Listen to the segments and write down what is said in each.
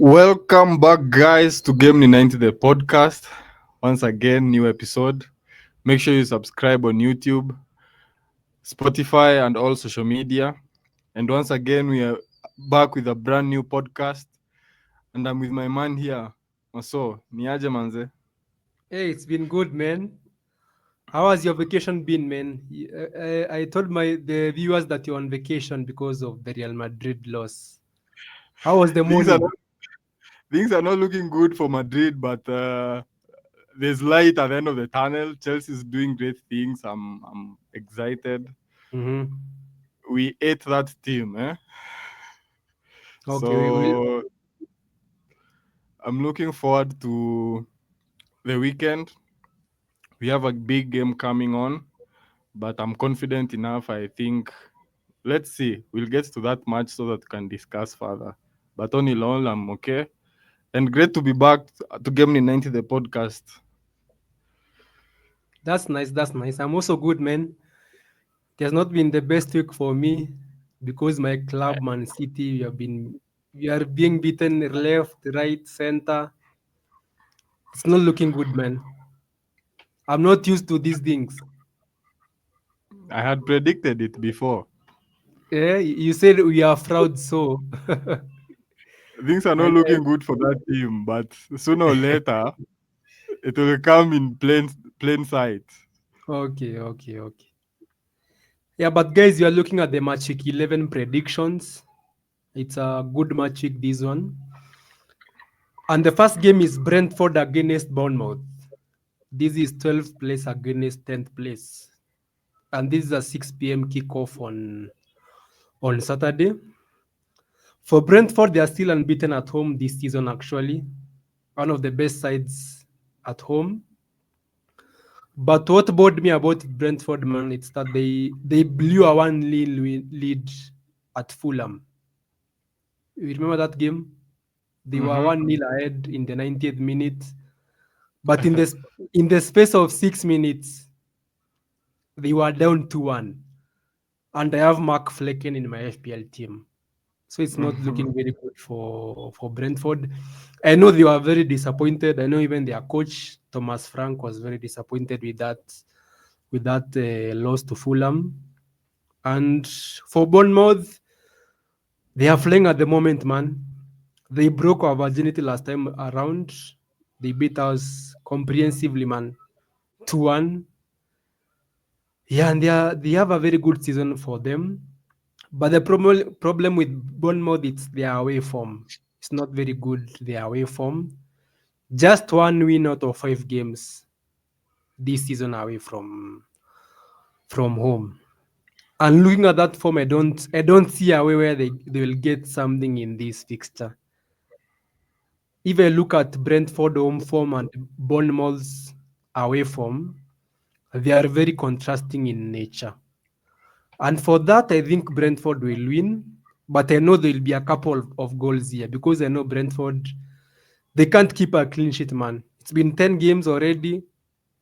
Welcome back, guys, to Game 90 the podcast. Once again, new episode. Make sure you subscribe on YouTube, Spotify, and all social media. And once again, we are back with a brand new podcast. And I'm with my man here, Maso. Niaje manze. Hey, it's been good, man. How has your vacation been, man? I told the viewers that you're on vacation because of the Real Madrid loss. How was the Things are morning? not, things are not looking good for Madrid, but there's light at the end of the tunnel. Chelsea's doing great things. I'm excited. Mm-hmm. We ate that team, eh? Okay, we will. So I'm looking forward to the weekend. We have a big game coming on, but I'm confident enough. I think, let's see, we'll get to that match so that we can discuss further. But on all, I'm okay. And great to be back to Game 90 the podcast. That's nice. That's nice. I'm also good, man. It has not been the best week for me because my club, Man City, we are being beaten left, right, center. It's not looking good, man. I'm not used to these things. I had predicted it before. Yeah, you said we are fraud, so Things are not and looking good for that team, but sooner or later, it will come in plain sight. okay. Yeah, but guys, you are looking at the match week 11 predictions. It's a good match week, this one. And the first game is Brentford against Bournemouth. This is 12th place against 10th place. And this is a 6 p.m. kickoff on Saturday. For Brentford, they are still unbeaten at home this season, actually. One of the best sides at home. But what bothered me about Brentford, man, it's that they blew a 1-0 lead at Fulham. You remember that game? They were Mm-hmm. 1-0 ahead in the 90th minute. But in the space of 6 minutes, they were down 2-1. And I have Mark Flecken in my FPL team. So it's not looking very good for Brentford. I know they were very disappointed. I know even their coach, Thomas Frank, was very disappointed with that loss to Fulham. And for Bournemouth, they are flying at the moment, man. They broke our virginity last time around. They beat us comprehensively, man. 2-1. Yeah, and they have a very good season for them. But the problem with Bournemouth is their away form. It's not very good, their away form. Just one win out of 5 games this season away from home. And looking at that form, I don't see a way where they will get something in this fixture. If I look at Brentford home form and Bournemouth's away form, they are very contrasting in nature. And for that, I think Brentford will win. But I know there will be a couple of goals here because I know Brentford, they can't keep a clean sheet, man. It's been 10 games already,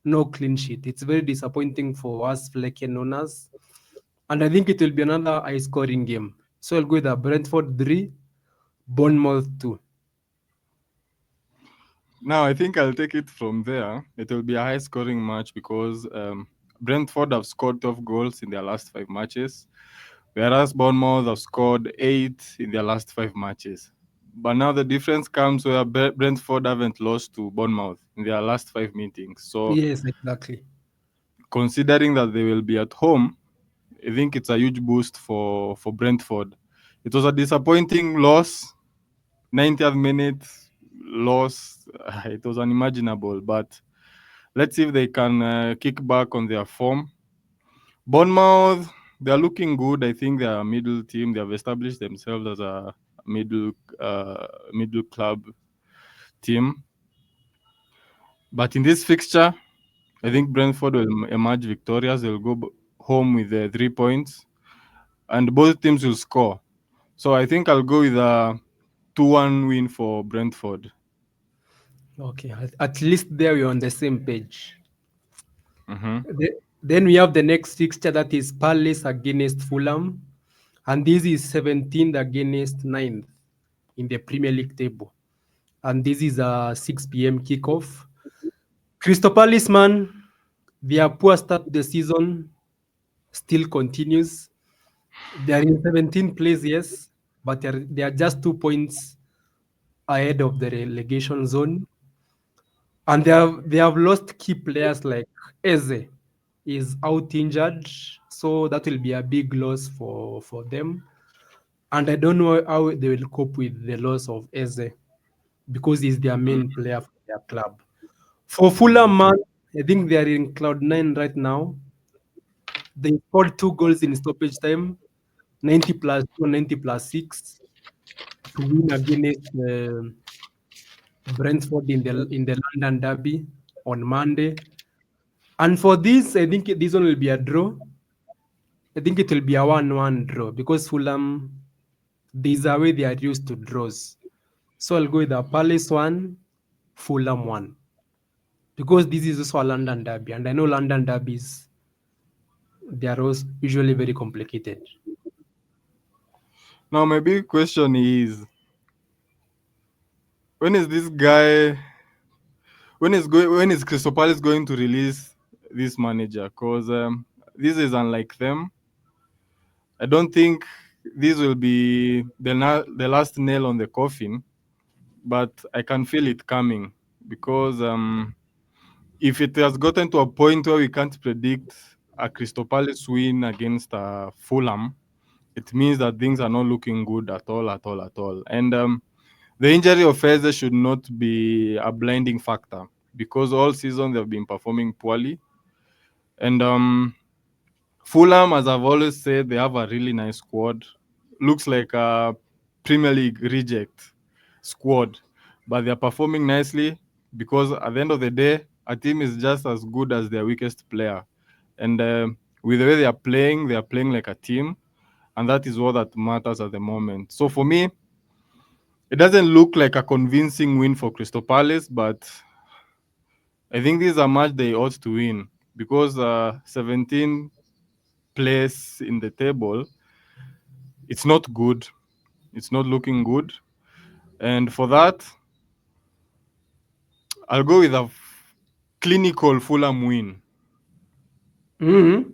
no clean sheet. It's very disappointing for us Flecken owners. And I think it will be another high scoring game. So I'll go with a Brentford 3, Bournemouth 2. Now, I think I'll take it from there. It will be a high scoring match because Brentford have scored 12 goals in their last 5 matches, whereas Bournemouth have scored 8 in their last 5 matches. But now the difference comes where Brentford haven't lost to Bournemouth in their last 5 meetings. So, Yes, exactly. considering that they will be at home, I think it's a huge boost for Brentford. It was a disappointing loss, 90th minute loss. It was unimaginable, but let's see if they can kick back on their form. Bournemouth, they are looking good. I think they are a middle team. They have established themselves as a middle middle club team. But in this fixture, I think Brentford will emerge victorious. They'll go home with 3 points, and both teams will score. So I think I'll go with a 2-1 win for Brentford. Okay, at least there we're on the same page. Mm-hmm. Then we have the next fixture that is Palace against Fulham. And this is 17th against 9th in the Premier League table. and this is a 6 p.m. kickoff. Crystal Palace, man, their poor start to the season still continues. They are in 17th place, yes, but they are just 2 points ahead of the relegation zone. And they have lost key players like Eze is out injured, so that will be a big loss for them. And I don't know how they will cope with the loss of Eze because he's their Mm. main player for their club. For Fulham, man, I think they are in cloud nine right now. They scored 2 goals in stoppage time, 90 plus 2, 90 plus 6 to win against Brentford in the London Derby on Monday. And for this, I think this one will be a draw. I think it will be a 1-1 draw because Fulham, these are way they are used to draws. So I'll go with a Palace 1, Fulham 1. Because this is also a London derby, and I know London derbies, they are usually very complicated. Now, my big question is, when is this guy? When is Crystal Palace going to release this manager? Because this is unlike them. I don't think this will be the last nail on the coffin, but I can feel it coming because if it has gotten to a point where we can't predict a Crystal Palace win against Fulham, it means that things are not looking good at all, at all, at all. And the injury of Eze should not be a blinding factor because all season they've been performing poorly. And Fulham, as I've always said, they have a really nice squad. Looks like a Premier League reject squad, but they're performing nicely because at the end of the day, a team is just as good as their weakest player. And with the way they are playing like a team, and that is what that matters at the moment. So for me, it doesn't look like a convincing win for Crystal Palace, but I think this is a match they ought to win because 17 place in the table, it's not good. It's not looking good. And for that, I'll go with a clinical Fulham win. Mm-hmm.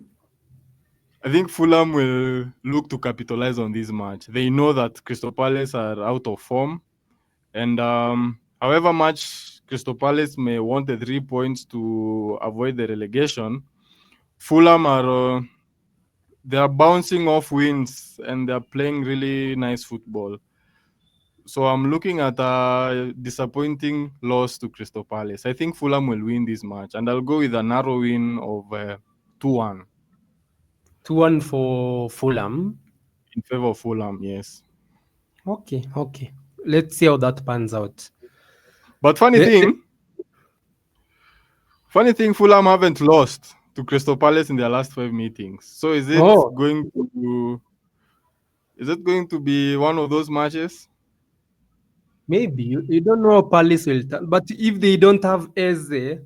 I think Fulham will look to capitalize on this match. They know that Crystal Palace are out of form. And however much Crystal Palace may want the 3 points to avoid the relegation, Fulham are they are bouncing off wins and they're playing really nice football. So I'm looking at a disappointing loss to Crystal Palace. I think Fulham will win this match, and I'll go with a narrow win of 2-1 2-1 for Fulham. in favor of Fulham. Yes, Okay, okay. Let's see how that pans out. but The- funny thing, Fulham haven't lost to Crystal Palace in their last 5 meetings. So oh, is it going to be one of those matches? maybe you don't know how Palace will turn, but if they don't have Eze,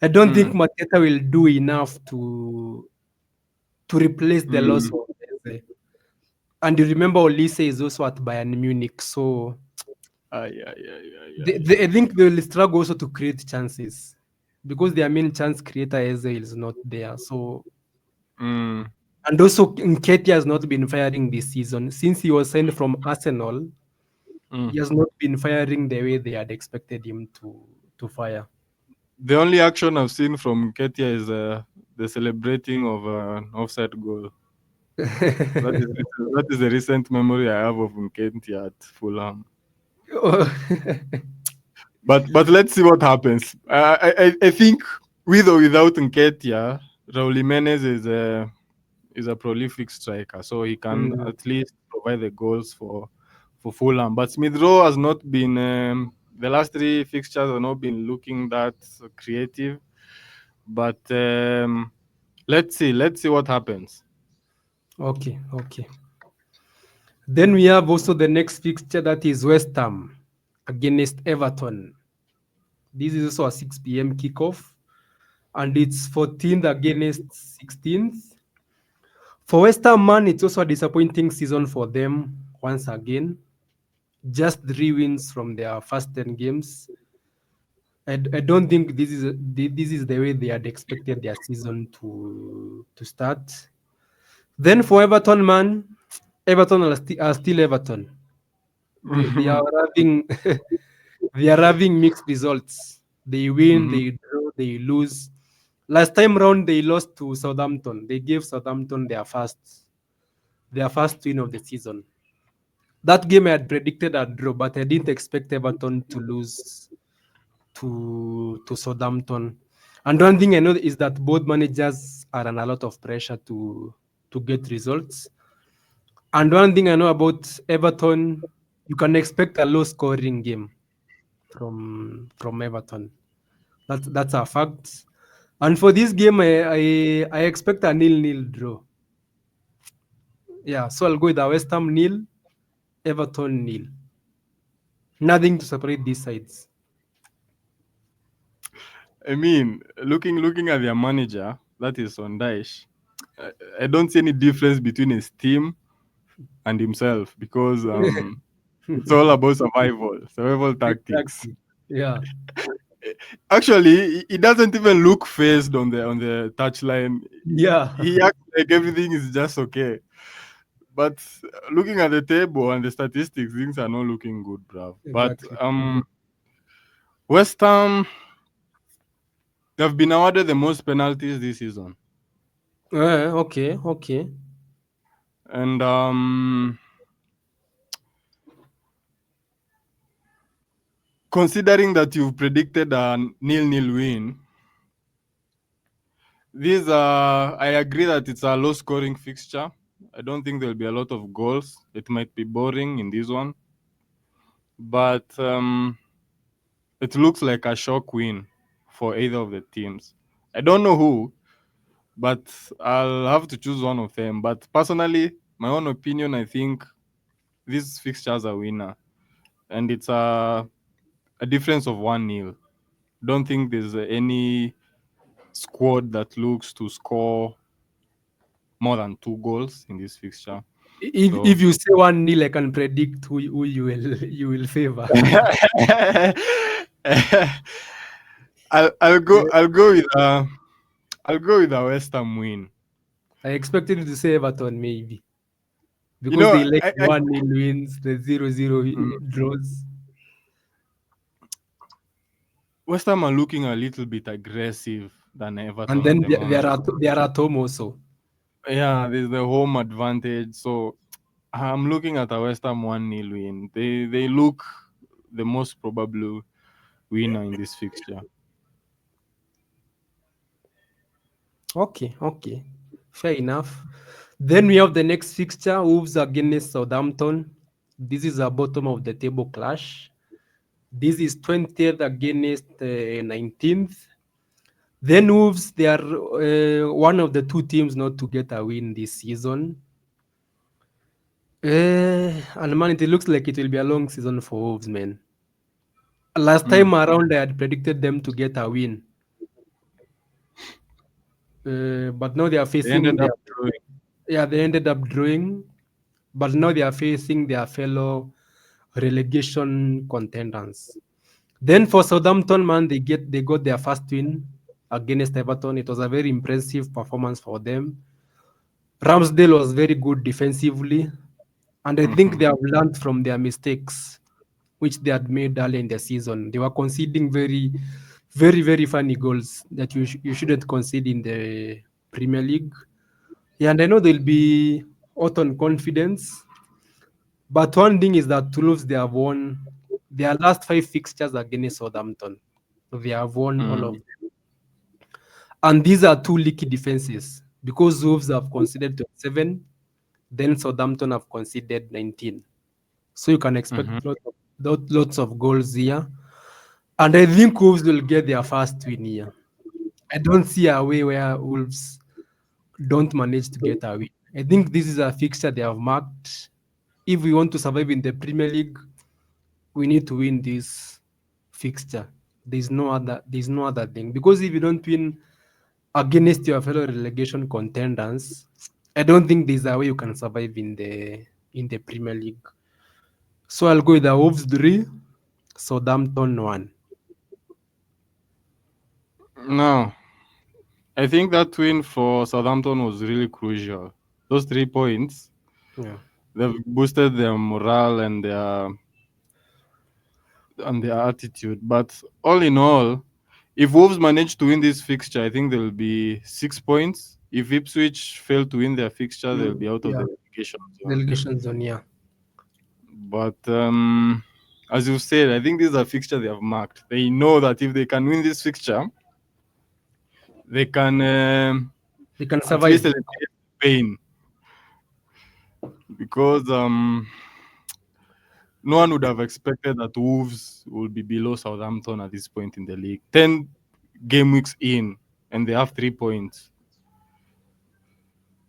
I don't think Mm, Mateta will do enough to replace the loss mm. of Eze. And you remember Olise is also at Bayern Munich, so Ay, ay, ay, ay, ay. I think they will struggle also to create chances because their main chance creator Eze is not there. So Mm, and also Nketiah has not been firing this season since he was signed from Arsenal. mm. He has not been firing the way they had expected him to fire. The only action I've seen from Ketia is the celebrating of an offside goal. That is the recent memory I have of Nketiah at Fulham. But let's see what happens. I think with or without Nketiah, Raul Jimenez is a prolific striker, so he can Mm, at least provide the goals for Fulham. But Smith Rowe has not been the last 3 fixtures have not been looking that creative. But let's see what happens. okay, okay. Then we have also the next fixture that is West Ham against Everton. This is also a 6 p.m. kickoff, and it's 14th against 16th. For West Ham, man, it's also a disappointing season for them once again. just 3 wins from their first 10 games. I don't think this is the way they had expected their season to start. Then for Everton, man, Everton are still Everton. They are having they are having mixed results. They win, Mhm. they draw, they lose. Last time round, they lost to Southampton. They gave Southampton their first win of the season. That game I had predicted a draw, but I didn't expect Everton to lose to Southampton. And one thing I know is that both managers are under a lot of pressure to get results. And one thing I know about Everton, you can expect a low scoring game from Everton. That's a fact. And for this game, I expect a nil-nil draw. Yeah, so I'll go with a West Ham nil, Everton nil. Nothing to separate these sides. I mean, looking at their manager, that is Sondaish, I don't see any difference between his team and himself because it's all about survival tactics. Exactly. Yeah. Actually, he doesn't even look phased on the touchline. Yeah. He acts like everything is just okay. But looking at the table and the statistics, things are not looking good, bro. But Exactly. West Ham, they've been awarded the most penalties this season, Okay. Okay. and considering that you've predicted a nil-nil win, I agree that it's a low-scoring fixture. I don't think there'll be a lot of goals. It might be boring in this one, but it looks like a shock win for either of the teams. I don't know who, but I'll have to choose one of them. But personally, my own opinion, I think this fixture's a winner, and it's a difference of 1-0. Don't think there's any squad that looks to score more than 2 goals in this fixture. If So you say 1-0, I can predict who you will you will favor. I'll go Yeah. I'll go with a West Ham win. I expected you to say Everton maybe You because know, they like 1-0 wins, the 0-0 mm, draws. West Ham are looking a little bit aggressive than And Everton at then the moment. they are at home also. Yeah, there's the home advantage. So I'm looking at a West Ham 1-0 win. They look the most probable winner in this fixture. Okay. Fair enough. Then we have the next fixture, Wolves against Southampton. This is a bottom of the table clash. This is 20th against 19th. Then Wolves, they are one of the two teams not to get a win this season. And man, it looks like it will be a long season for Wolves, man. Last Mm. time around, I had predicted them to get a win. But now they are They ended facing up their drawing. yeah, they ended up drawing, but now they are facing their fellow relegation contenders. Then for Southampton, man, they got their first win against Everton. It was a very impressive performance for them. Ramsdale was very good defensively, and I think Mhm. they have learned from their mistakes, which they had made early in the season. They were conceding very funny goals that you shouldn't concede in the Premier League. Yeah, and I know they'll be out on confidence. But one thing is that Toulouse, they have won their last 5 fixtures against Southampton. They have won all of Mm. them. And these are two leaky defenses because Wolves have conceded 27, then Southampton have conceded 19. So you can Mhm. expect lots of goals here. And I think Wolves will get their first win here. I don't see a way where Wolves don't manage to get a win. I think this is a fixture they have marked. If we want to survive in the Premier League, we need to win this fixture. There's no other thing. Because if you don't win against your fellow relegation contenders, I don't think there's a way you can survive in the Premier League. So I'll go with the Wolves 3, Southampton 1. No, I think that win for Southampton was really crucial. Those 3 points, Yeah. they've boosted their morale and their attitude. But all in all, if Wolves manage to win this fixture, I think there will be 6 points. If Ipswich fail to win their fixture, they'll be out of Yeah. the relegation zone. Relegation zone, yeah. But as you said, I think this is a fixture they have marked. They know that if they can win this fixture, they can They can at least survive. eliminate pain, because no one would have expected that Wolves will be below Southampton at this point in the league. 10 game weeks in, and they have 3 points.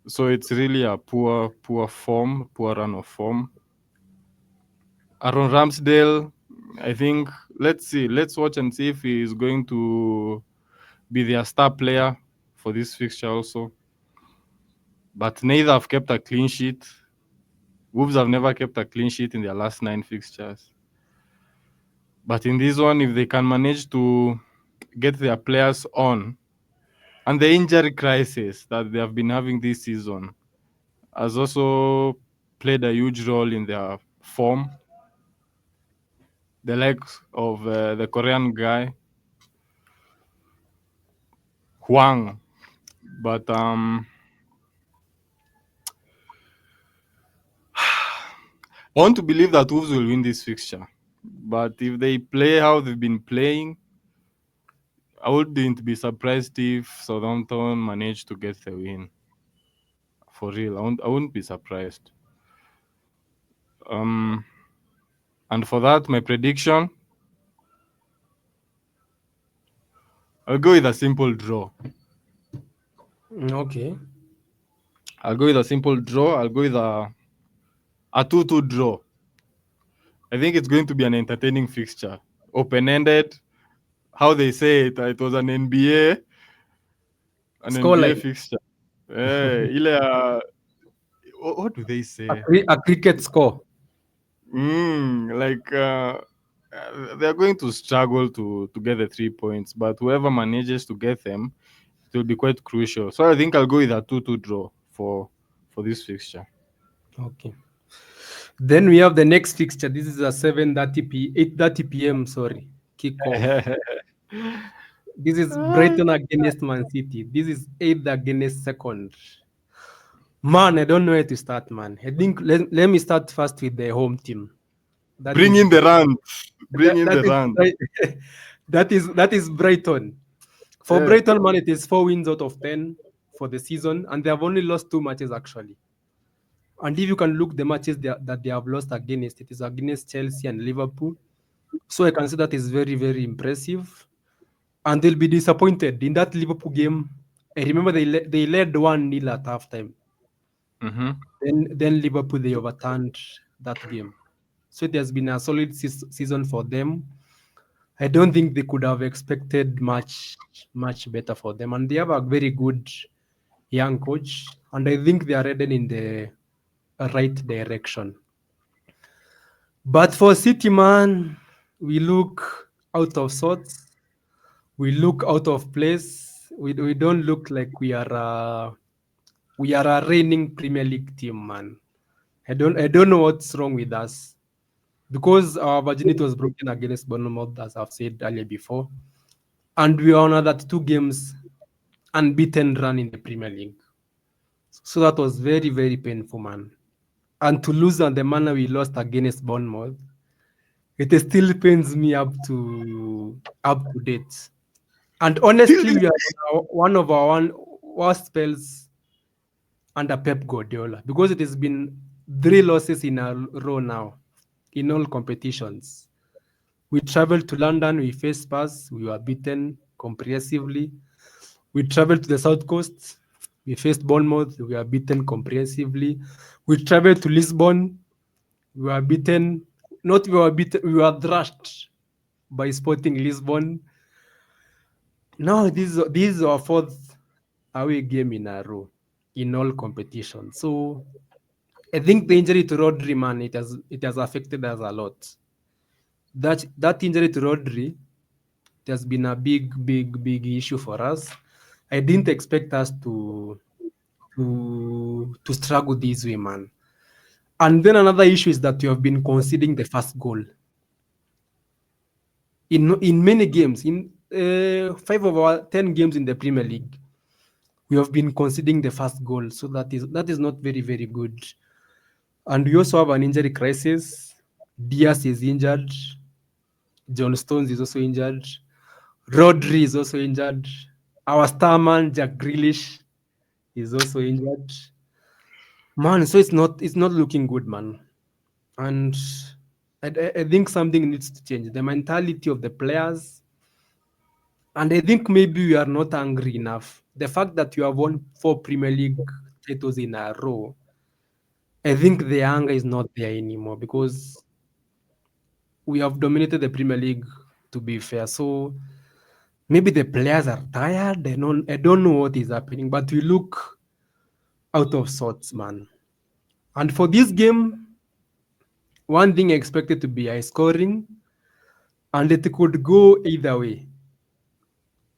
So it's really a poor run of form. Aaron Ramsdale, I think, let's see. Let's watch and see if he is going to be their star player for this fixture also. But neither have kept a clean sheet. Wolves have never kept a clean sheet in their last 9 fixtures. But in this one, if they can manage to get their players on, and the injury crisis that they have been having this season has also played a huge role in their form. The likes of the Korean guy Huang, but I want to believe that Wolves will win this fixture. But if they play how they've been playing, I wouldn't be surprised if Southampton managed to get the win. For real, I wouldn't be surprised. Um, and for that, my prediction, I'll go with a simple draw. Okay. I'll go with a simple draw. I'll go with a 2-2 draw. I think it's going to be an entertaining fixture. Open-ended. How they say it, it was an NBA Scoreline. fixture. Ile what do they say? A cricket score. Like they're going to struggle to get the 3 points, but whoever manages to get them, it will be quite crucial. So I think I'll go with a 2-2 draw for this fixture. Okay. Then we have the next fixture. This is a 8:30 p.m. Sorry, kickoff. This is Brighton against Man City. This is 8th against 2nd. Man, I don't know where to start, man. I think let me start first with the home team. Bring in the run. Bring in That the is run. that is Brighton. For Yeah. Brighton, man, it is 4 wins out of 10 for the season, and they have only lost 2 matches actually. And if you can look the matches that they have lost against, it is against Chelsea and Liverpool. So I can say that is very, very impressive. And they'll be disappointed in that Liverpool game. I remember they led 1-0 at halftime. Mm-hmm. Then Liverpool, they overturned that game. So it has been a solid season for them. I don't think they could have expected much better for them. And they have a very good young coach. And I think they are headed in the right direction. But for City, man, we look out of sorts. We look out of place. We don't look like we are a reigning Premier League team, man. I don't know what's wrong with us, because our virginity was broken against Bournemouth, as I've said earlier before, and we are on that 2 games unbeaten run in the Premier League. So that was very, very painful, man. And to lose on the manner we lost against Bournemouth, it still pains me up to date. And honestly, we are on one of our worst spells under Pep Guardiola, because it has been 3 losses in a row now in all competitions. We traveled to London, we faced Spurs, we were beaten comprehensively. We traveled to the South Coast, we faced Bournemouth, we were beaten comprehensively. We traveled to Lisbon, we were beaten. Not we were beaten, we were thrashed by Sporting Lisbon. Now this is our 4th away game in a row in all competitions. So I think the injury to Rodri, man, it has affected us a lot. That injury to Rodri, it has been a big issue for us. I didn't expect us to struggle this way, man. And then another issue is that you have been conceding the first goal in many games. In 5 of our 10 games in the Premier League, we have been conceding the first goal. So that is not very good. And we also have an injury crisis. Diaz is injured. John Stones is also injured. Rodri is also injured. Our star man Jack Grealish is also injured. Man, so it's not looking good, man. And I think something needs to change. The mentality of the players. And I think maybe we are not angry enough. The fact that you have won 4 Premier League titles in a row, I think the anger is not there anymore because we have dominated the Premier League, to be fair. So maybe the players are tired. I don't know what is happening, but we look out of sorts, man. And for this game, one thing I expected to be high scoring, and it could go either way.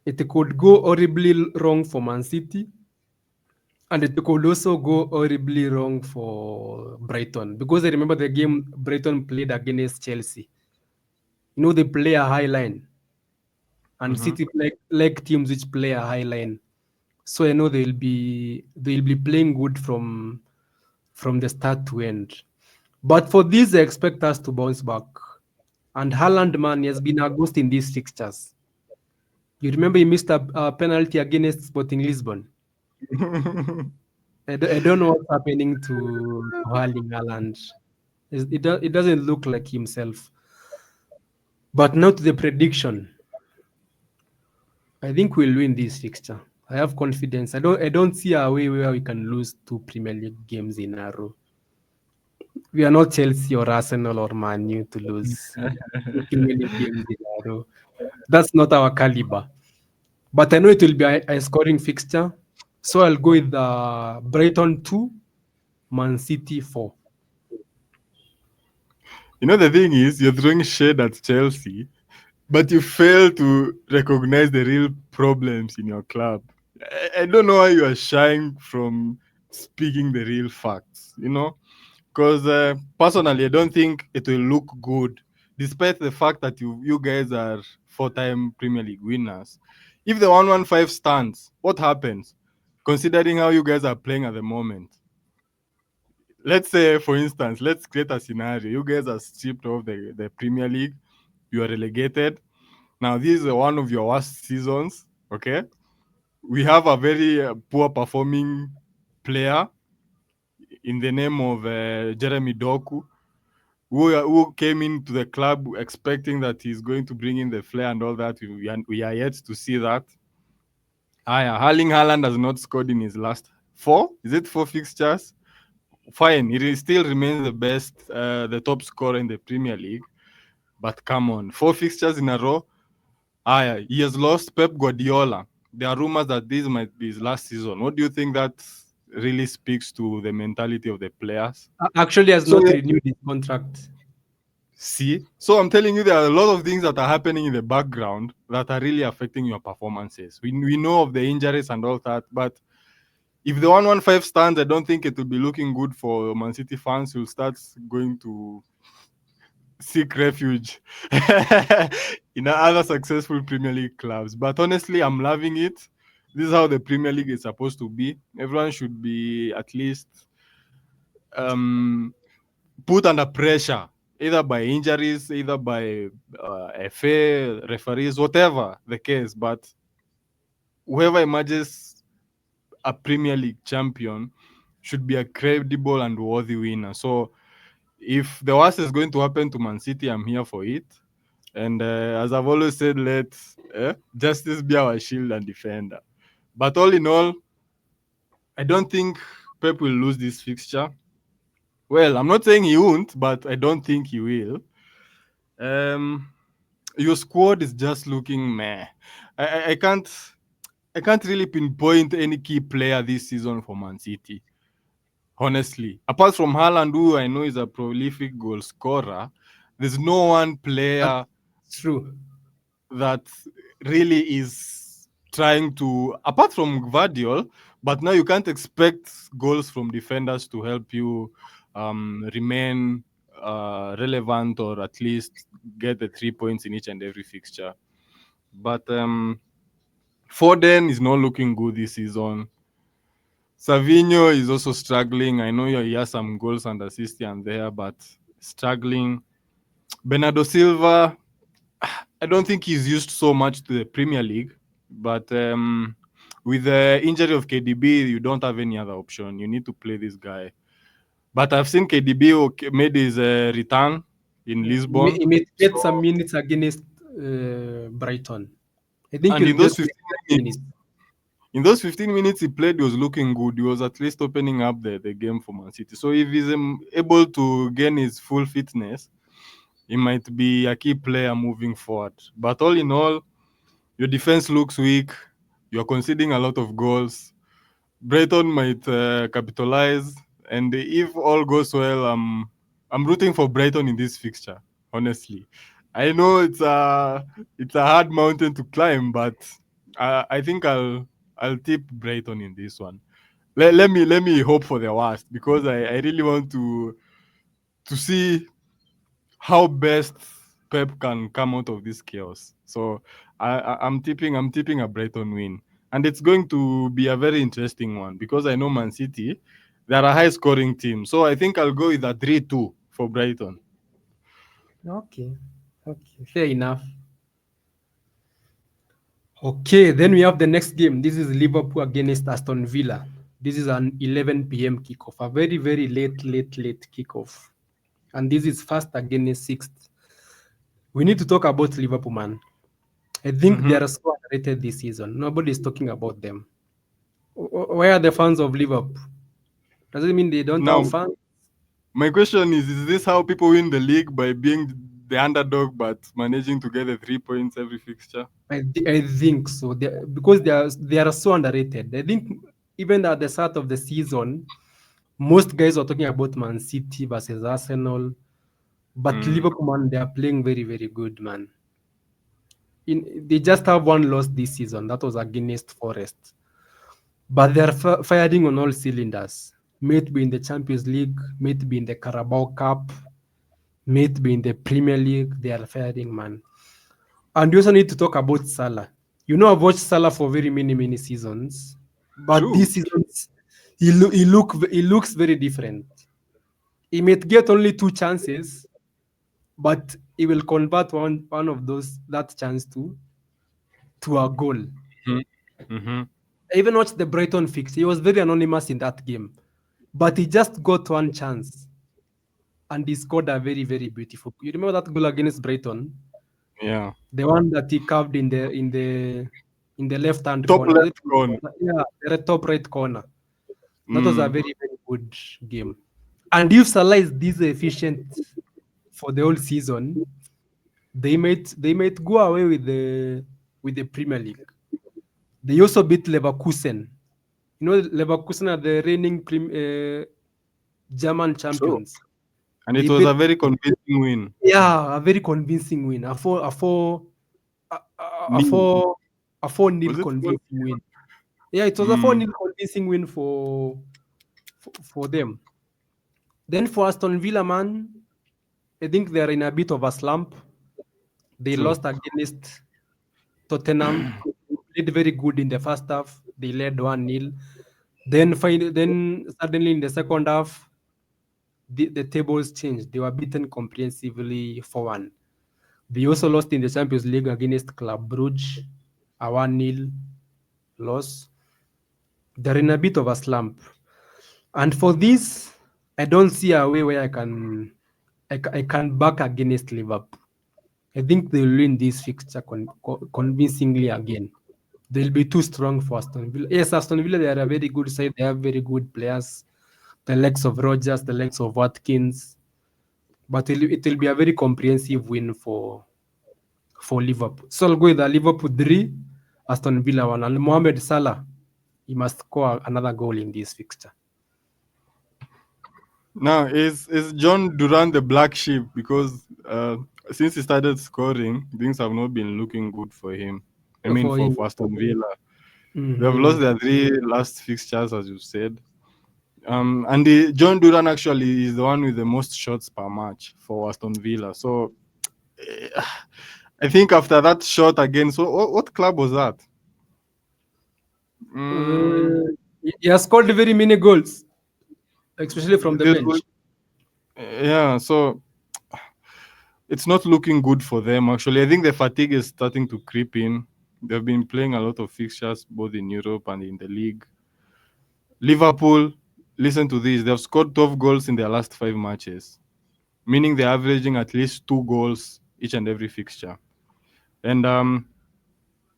It could go horribly wrong for Man City, and it could also go horribly wrong for Brighton. Because I remember the game Brighton played against Chelsea. They play a high line, and Mhm. City like teams which play a high line. So I know they'll be playing good from the start to end. But for this, I expect us to bounce back. And Haaland, man, he has been a ghost in these fixtures. You remember he missed a penalty against Sporting Lisbon. I don't know what's happening to Erling Haaland. It doesn't look like himself. But now to the prediction. I think we'll win this fixture. I have confidence. I don't see a way where we can lose 2 Premier League games in a row. We are not Chelsea or Arsenal or Man U to lose 2 Premier League games in a row. That's not our caliber. But I know it will be a scoring fixture. So I'll go with Brighton 2, Man City 4. The thing is, you're throwing shade at Chelsea, but you fail to recognize the real problems in your club. I don't know why you are shying from speaking the real facts. Because personally, I don't think it will look good, despite the fact that you guys are 4-time Premier League winners. If the 115 stands, what happens? Considering how you guys are playing at the moment, let's say, for instance, let's create a scenario. You guys are stripped of the Premier League, you are relegated. Now, this is one of your worst seasons, okay? We have a very poor performing player in the name of Jeremy Doku, who came into the club expecting that he's going to bring in the flair and all that. We are yet to see that. Erling Haaland has not scored in his last 4. Is it 4 fixtures? Fine, still remains the top scorer in the Premier League. But come on, 4 fixtures in a row. He has lost Pep Guardiola. There are rumors that this might be his last season. What do you think that really speaks to the mentality of the players? Actually, has So not renewed his contract. See, so I'm telling you, there are a lot of things that are happening in the background that are really affecting your performances. We know of the injuries and all that, but if the 115 stands, I don't think it will be looking good for Man City fans who will start going to seek refuge in other successful Premier League clubs. But honestly, I'm loving it. This is how the Premier League is supposed to be. Everyone should be at least put under pressure, either by injuries, either by FA, referees, whatever the case. But whoever emerges a Premier League champion should be a credible and worthy winner. So if the worst is going to happen to Man City, I'm here for it. And as I've always said, let justice be our shield and defender. But all in all, I don't think Pep will lose this fixture. Well, I'm not saying he won't, but I don't think he will. Your squad is just looking meh. I can't really pinpoint any key player this season for Man City. honestly. Apart from Haaland, who I know is a prolific goal scorer, there's no one player That's true. that really is trying to, apart from Gvardiol, but now you can't expect goals from defenders to help you remain relevant or at least get the 3 points in each and every fixture. But Foden is not looking good this season. Savinho is also struggling. I know he has some goals and assists here and there, but struggling. Bernardo Silva, I don't think he's used so much to the Premier League, but with the injury of KDB, you don't have any other option. You need to play this guy. But I've seen KDB made his return in Lisbon. He may get So, some minutes against Brighton. I think and he'll in those get 15 minutes. minutes, in those 15 minutes he played, he was looking good. He was at least opening up the game for Man City. So if he's able to gain his full fitness, he might be a key player moving forward. But all in all, your defense looks weak. You're conceding a lot of goals. Brighton might capitalize, and if all goes well, I'm rooting for Brighton in this fixture. Honestly, I know it's a hard mountain to climb, but I think I'll tip Brighton in this one. Let me hope for the worst, because I really want to see how best Pep can come out of this chaos. So I'm tipping a Brighton win, and it's going to be a very interesting one because I know Man City, they're a high scoring team. So I think I'll go with a 3-2 for Brighton. Okay, fair enough. Okay, then we have the next game. This is Liverpool against Aston Villa. This is an 11 p.m. kickoff, a very, very late kickoff. And this is first against sixth. We need to talk about Liverpool, man. I think they are so underrated this season. Nobody is talking about them. Where are the fans of Liverpool? Does it mean they don't Now, have fans? my question is this how people win the league, by being the underdog but managing to get the 3 points every fixture? I think so. Because they are so underrated. I think even at the start of the season, most guys were talking about Man City versus Arsenal. But Liverpool, man, they are playing very, very good, man. They just have one loss this season. That was against Forest. But they're firing on all cylinders. May it be in the Champions League, may it be in the Carabao Cup, may it be in the Premier League. They are firing, man. And you also need to talk about Salah. You know, I've watched Salah for very many seasons. But True. this season, he looks very different. He might get only 2 chances, but he will convert one of that chance to a goal. Mm-hmm. I even watched the Brighton fix. He was very anonymous in that game, but he just got one chance, and he scored a very, very beautiful. You remember that goal against Brighton? Yeah. The one that he carved in the left hand Top corner. left corner. Yeah, the top right corner. That was a very, very good game. And if Salah is this efficient for the whole season, they might go away with the Premier League. They also beat Leverkusen. You know, Leverkusen are the reigning German champions. True. And it was a very convincing win. Yeah, a very convincing win. A 4-0 convincing win. Yeah, it was a 4-0 convincing win for them. Then for Aston Villa, man, I think they're in a bit of a slump. They lost against Tottenham. They played very good in the first half. They led 1-0. Then suddenly in the second half, the tables changed. They were beaten comprehensively 4-1. They also lost in the Champions League against Club Brugge, a 1-0 loss. They're in a bit of a slump. And for this, I don't see a way where I can back against Liverpool. I think they'll win this fixture convincingly again. They'll be too strong for Aston Villa. Yes, Aston Villa, they are a very good side. They have very good players. The likes of Rodgers, the likes of Watkins. But it will be a very comprehensive win for Liverpool. So I'll go with Liverpool 3, Aston Villa 1. And Mohamed Salah, he must score another goal in this fixture. Now is John Duran the black sheep because since he started scoring, things have not been looking good for him. I mean, for him. for Aston Villa, they have lost Mhm. their three last fixtures, as you said. And John Duran actually is the one with the most shots per match for Aston Villa. So eh, I think after that shot again, so what club was that? Mm, He has scored very many goals, especially from the this was, bench. yeah, so it's not looking good for them actually. I think the fatigue is starting to creep in. They've been playing a lot of fixtures both in Europe and in the league. Liverpool, listen to this, they've scored 12 goals in their last 5 matches, meaning they're averaging at least 2 goals each and every fixture. And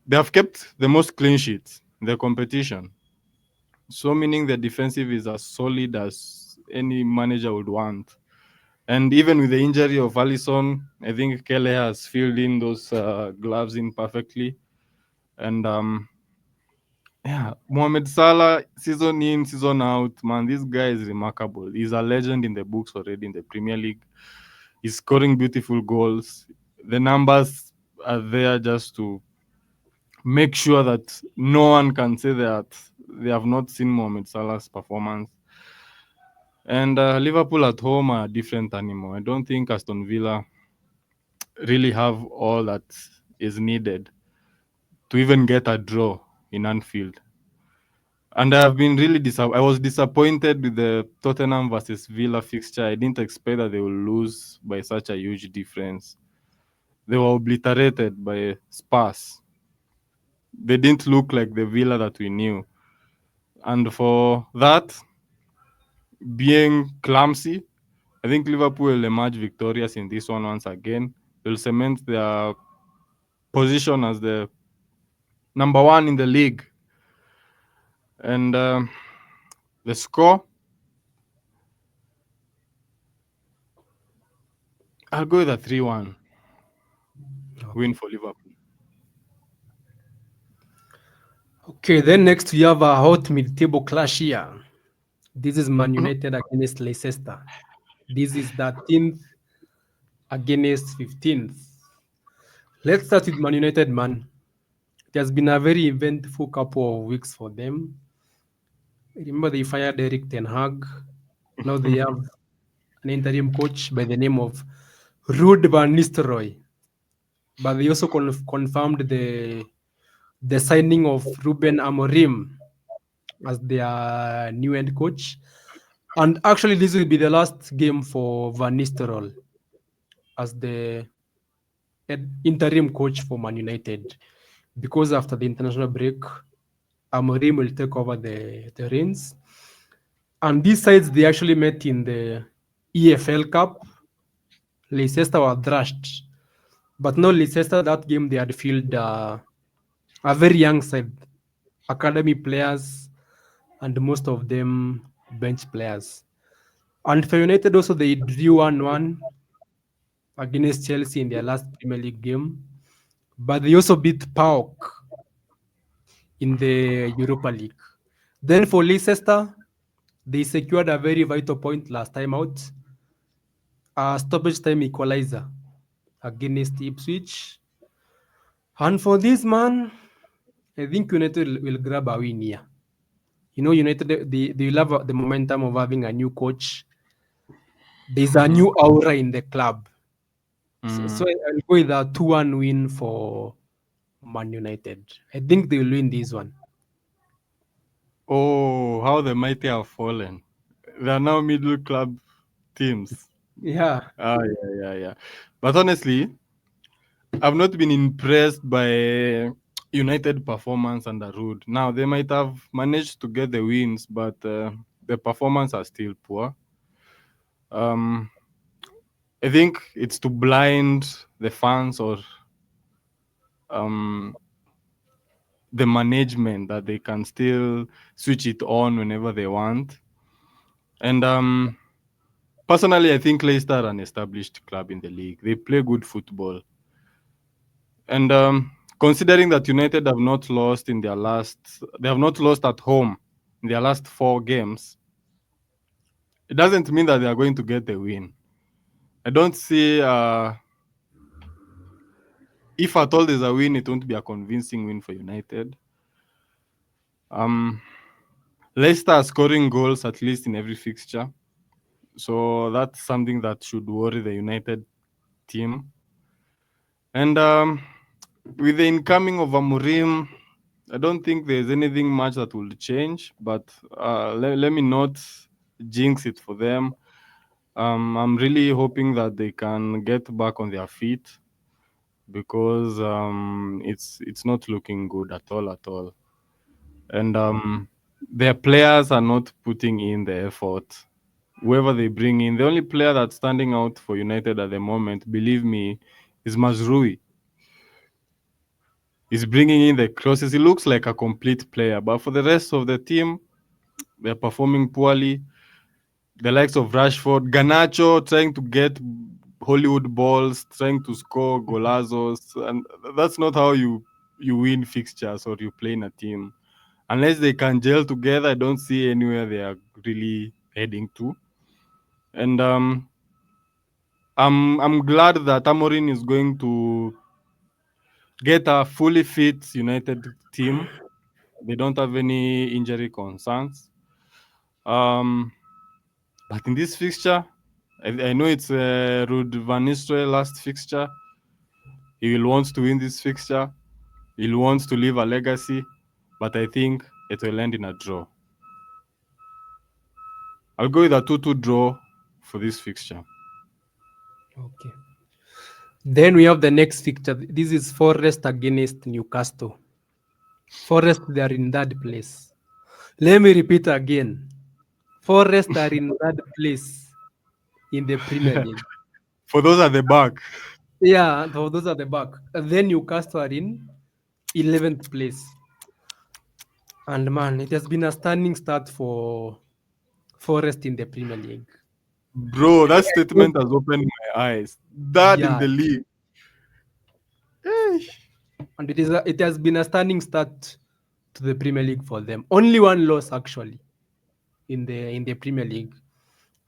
they have kept the most clean sheets in the competition. So meaning the defensive is as solid as any manager would want. And even with the injury of Allison, I think Kelly has filled in those gloves in perfectly. And yeah, Mohamed Salah, season in, season out, man, this guy is remarkable. He's a legend in the books already in the Premier League. He's scoring beautiful goals. The numbers are there just to make sure that no one can say that they have not seen Mohamed Salah's performance. And Liverpool at home are a different animal. I don't think Aston Villa really have all that is needed to even get a draw in Anfield. And I've been really I was disappointed with the Tottenham versus Villa fixture. I didn't expect that they will lose by such a huge difference. They were obliterated by Spurs. They didn't look like the Villa that we knew. And for that being clumsy, I think Liverpool will emerge victorious in this one once again. They'll cement their position as the number one in the league. And the score, I'll go with a 3-1 win Okay. for Liverpool. Okay, then next we have a hot mid-table clash here. This is Man United against Leicester. This is 13th against 15th. Let's start with Man United, man. It has been a very eventful couple of weeks for them. Remember, they fired Eric Ten Hag. Now they have an interim coach by the name of Ruud van Nistelrooy. But they also confirmed the signing of Ruben Amorim as their new head coach. And actually, this will be the last game for Van Nistelrooy as the interim coach for Man United, because after the international break, Amorim will take over the reins. And these sides, they actually met in the EFL Cup. Leicester were thrashed. But no, Leicester, that game, they had fielded a very young side, academy players, and most of them bench players. And for United also, they drew 1-1 against Chelsea in their last Premier League game. But they also beat PAOK in the Europa League. Then for Leicester, they secured a very vital point last time out, a stoppage time equalizer against Ipswich. And for this man, I think United will grab a win here. You know, United, they love the momentum of having a new coach. There's a Mhm. new aura in the club. So Mm. I'll go with a 2-1 win for Man United. I think they will win this one. Oh, how the mighty have fallen. They are now middle club teams. Yeah. Ah, yeah, yeah, yeah. But honestly, I've not been impressed by United performance under Rude. Now they might have managed to get the wins, but the performance are still poor. Um, I think it's to blind the fans or um, the management that they can still switch it on whenever they want. And personally, I think Leicester are an established club in the league. They play good football. And considering that United have not lost in their last, they have not lost at home in their last 4 games. it doesn't mean that they are going to get the win. I don't see if at all there's a win, it won't be a convincing win for United. Leicester are scoring goals at least in every fixture, so that's something that should worry the United team. And with the incoming of Amorim, I don't think there's anything much that will change. But let me not jinx it for them. I'm really hoping that they can get back on their feet because it's not looking good at all. And their players are not putting in the effort. Whoever they bring in, the only player that's standing out for United at the moment, believe me, is Mazrui. He's bringing in the crosses. He looks like a complete player, but for the rest of the team, they're performing poorly. The likes of Rashford, Garnacho trying to get Hollywood balls, trying to score golazos, and that's not how you win fixtures or you play in a team. Unless they can gel together, I don't see anywhere they are really heading to. And I'm glad that Amorim is going to get a fully fit United team. They don't have any injury concerns. But in this fixture, I know it's Ruud van Nistelrooy last fixture. He will want to win this fixture. He'll want to leave a legacy, but I think it will end in a draw. I'll go with a 2-2 draw for this fixture. Okay. Then we have the next fixture. This is Forest against Newcastle. Forest, they are in third place. Let me repeat again. Forest are in third place in the Premier League. For those at the back, Yeah, so those are the back. And then Newcastle are in 11th place. And man, it has been a stunning start for Forest in the Premier League. bro, that statement has opened my eyes. That in Yeah, the league. and it has been a stunning start to the Premier League for them. Only one loss actually in the Premier League,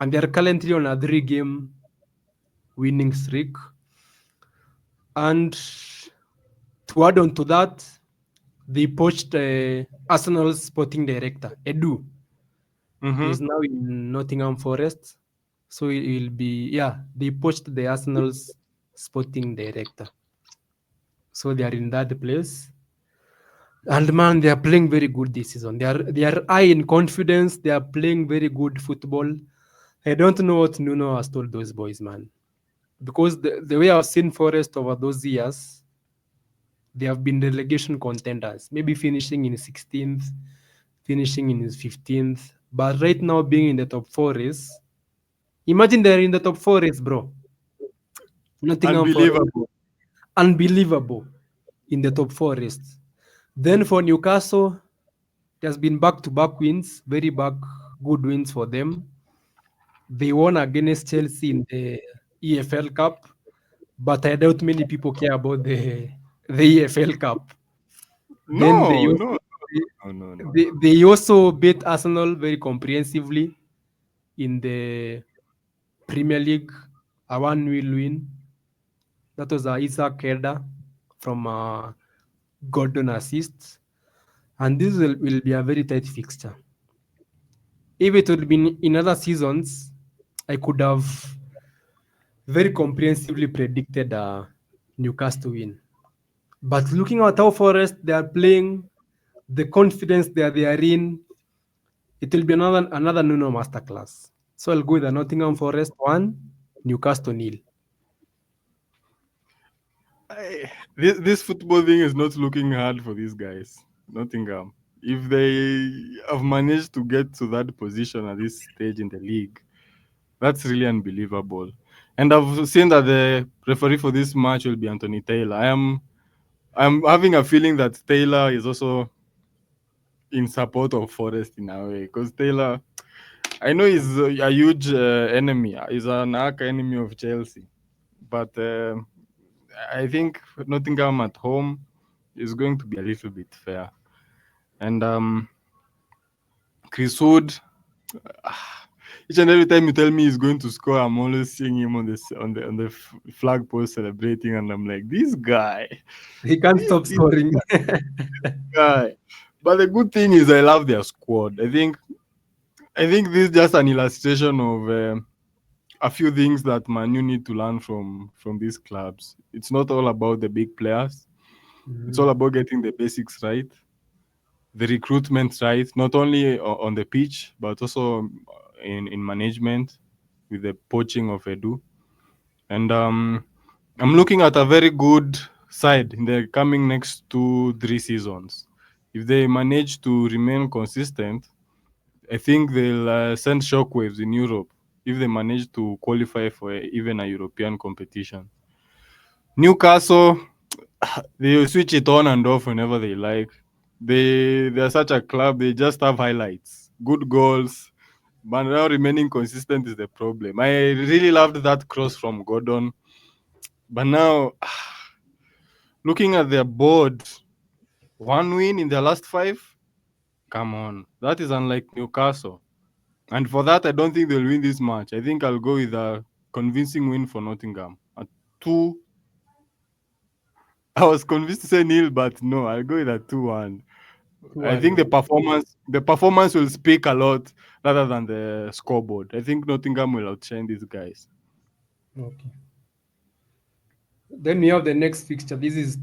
and they are currently on a 3-game winning streak. And to add on to that, they poached Arsenal's sporting director Edu. Mhm. He's now in Nottingham Forest, so he will be They poached the Arsenal's sporting director, so they are in that place. And man, they are playing very good this season. They are high in confidence. They are playing very good football. I don't know what Nuno has told those boys, man. Because the way I've seen Forest over those years, they have been relegation contenders, maybe finishing in 16th, finishing in 15th. But right now, being in the top four is, imagine they're in the top four is, bro. Nottingham Forest, Unbelievable. unbelievable in the top four is. Then for Newcastle, it has been back-to-back wins, very back good wins for them. They won against Chelsea in the EFL Cup, but I doubt many people care about the EFL Cup. Then they No, also, no, no, no, no. they also beat Arsenal very comprehensively in the Premier League, a 1-0 win. That was Isaac Kerda from Gordon assists. And this will be a very tight fixture. If it would been in other seasons, I could have very comprehensively predicted Newcastle win. But looking at how Forest they are playing, the confidence that they are in, it will be another Nuno masterclass. So I'll go with the Nottingham Forest 1, Newcastle 0. This football thing is not looking hard for these guys. Nottingham. If they have managed to get to that position at this stage in the league, that's really unbelievable. And I've seen that the referee for this match will be Anthony Taylor. I'm having a feeling that Taylor is also in support of Forest in a way because Taylor, I know he's a huge enemy. He's an arch enemy of Chelsea, but I think Nottingham at home is going to be a little bit fair. And Chris Wood, Each and every time you tell me he's going to score, I'm always seeing him on the flag post celebrating, and I'm like, this guy, He can't stop this scoring. guy. But the good thing is, I love their squad. I think this is just an illustration of a few things that Man U need to learn from these clubs. It's not all about the big players. It's all about getting the basics right, the recruitment right, not only on the pitch but also in management with the poaching of Edu. And I'm looking at a very good side in the coming next 2-3 seasons. If they manage to remain consistent, I think they'll send shockwaves in Europe if they manage to qualify for even a European competition. Newcastle, they switch it on and off whenever they like. They're such a club. They just have highlights, good goals, but now remaining consistent is the problem. I really loved that cross from Gordon, but now looking at their board, one win in their last five. Come on, that is unlike Newcastle. And for that, I don't think they'll win this match. I think I'll go with a convincing win for Nottingham. A 2. I was convinced to say nil, but no, I'll go with a 2-1. I think the performance will speak a lot rather than the scoreboard. I think Nottingham will outshine these guys. Okay. Then we have the next fixture. This is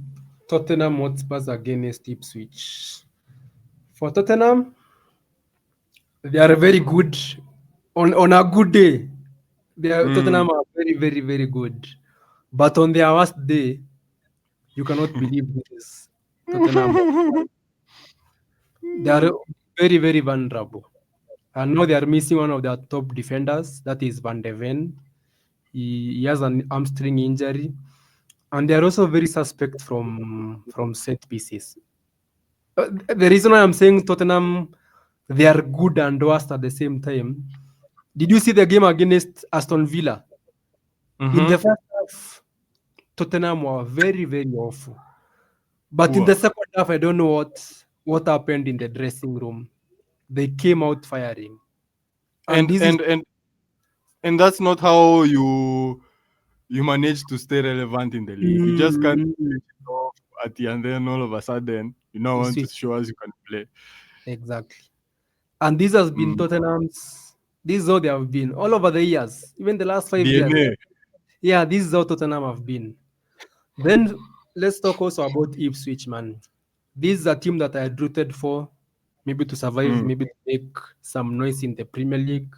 Tottenham Hotspurs against Ipswich. For Tottenham, they are very good. On a good day, Tottenham are very, very, very good. But on their worst day, you cannot believe this is Tottenham. They are very, very vulnerable. And now they are missing one of their top defenders, that is Van de Ven. He has an hamstring injury. And they are also very suspect from set pieces. The reason why I'm saying Tottenham, they are good and worst at the same time. Did you see the game against Aston Villa? In the first half, Tottenham were very, very awful. But in the second half, I don't know what happened in the dressing room. They came out firing. And this and, and and that's not how you manage to stay relevant in the league. You just can't switch it off at the end, then all of a sudden you now want to show us you can play. Exactly. And this has been Tottenham's. This is how they have been all over the years, even the last 5 years. DNA. Yeah, this is how Tottenham have been. Then let's talk also about Ipswich, man. This is a team that I had rooted for, maybe to survive, maybe to make some noise in the Premier League.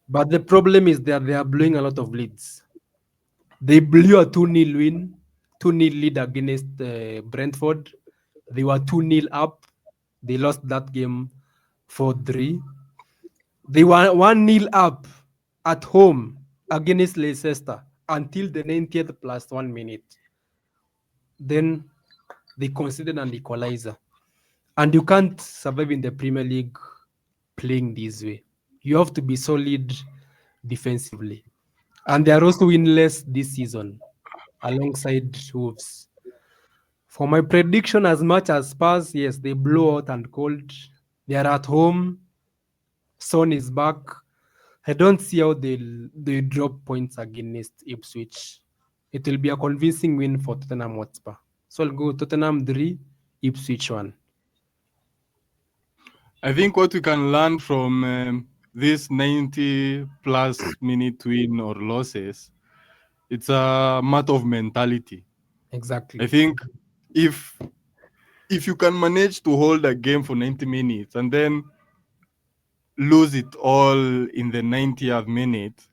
But the problem is that they are blowing a lot of leads. They blew a 2-0 win, 2-0 lead against Brentford. They were 2-0 up. They lost that game 4-3. They were 1-0 up at home against Leicester until the 90th plus 1 minute. Then they conceded an equalizer. And you can't survive in the Premier League playing this way. You have to be solid defensively. And they are also winless this season alongside Wolves. For my prediction, as much as Spurs, yes, they blow out and cold. They are at home. Son is back. I don't see how they drop points against Ipswich. It will be a convincing win for Tottenham Hotspur. So I'll go Tottenham 3, Ipswich 1. I think what we can learn from this 90 plus minute win or losses, it's a matter of mentality. Exactly. I think if you can manage to hold a game for 90 minutes and then lose it all in the 90th minute,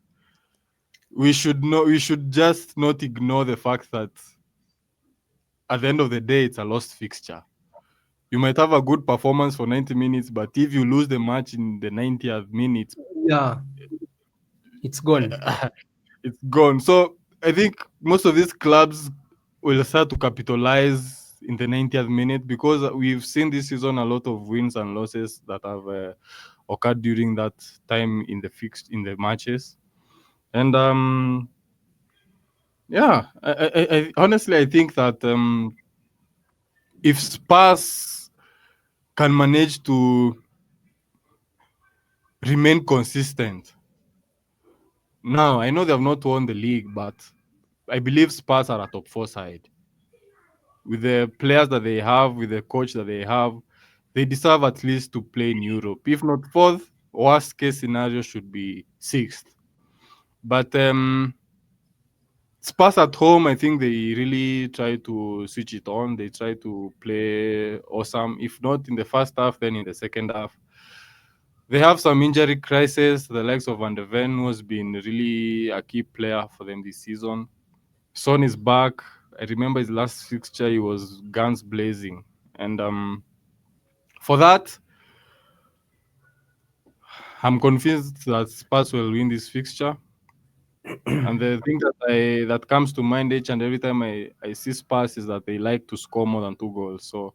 we should just not ignore the fact that at the end of the day it's a lost fixture. You might have a good performance for 90 minutes, but if you lose the match in the 90th minute, yeah, it's gone. It's gone. So I think most of these clubs will start to capitalize in the 90th minute, because we've seen this season a lot of wins and losses that have occurred during that time in the matches. And I honestly, I think that if Spurs can manage to remain consistent Now I know they have not won the league, but I believe Spurs are a top four side with the players that they have, with the coach that they have. They deserve at least to play in Europe. If not fourth, worst case scenario should be sixth. But Spurs at home, I think they really try to switch it on. They try to play awesome. If not in the first half, then in the second half. They have some injury crisis. The likes of Van de Ven, who has been really a key player for them this season. Son is back. I remember his last fixture, he was guns blazing. And for that, I'm convinced that Spurs will win this fixture. And the thing that comes to mind each and every time I see Spurs is that they like to score more than 2 goals. So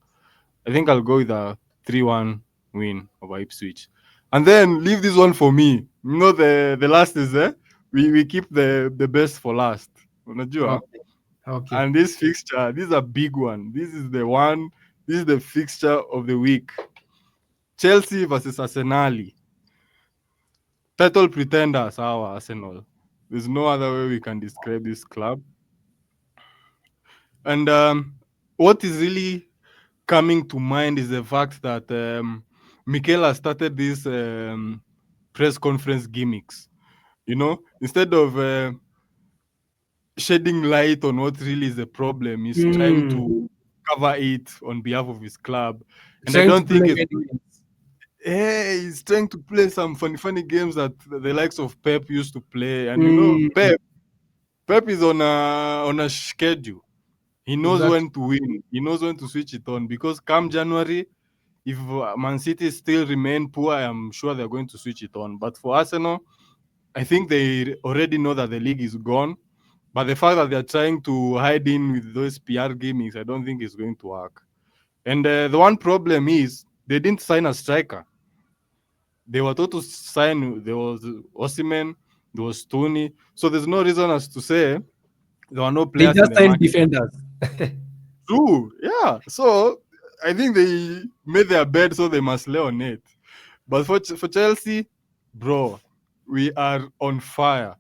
I think I'll go with a 3-1 win over Ipswich. And then leave this one for me. You know, the last is there. We keep the best for last. Unajua? Okay. Okay. And this fixture, this is a big one. This is the one, this is the fixture of the week. Chelsea versus Arsenal. Title pretenders, our Arsenal. There's no other way we can describe this club. And what is really coming to mind is the fact that Mikel has started this press conference gimmicks. You know, instead of shedding light on what really is the problem, he's trying Mm. to cover it on behalf of his club. And I Trying to don't think play it's games. he's trying to play some funny games that the likes of Pep used to play. And you know, Mm. Pep is on a schedule. He knows Exactly. when to win. He knows when to switch it on because come January, if Man City still remain poor, I am sure they're going to switch it on. But for Arsenal, I think they already know that the league is gone. But the fact that they're trying to hide in with those PR gimmicks, I don't think it's going to work. And the one problem is they didn't sign a striker. They were told to sign. There was Osimhen, there was Tony. So there's no reason as to say there were no They players in just the signed market. defenders. True, yeah. So I think they made their bed, so they must lay on it. But for Chelsea, bro, we are on fire.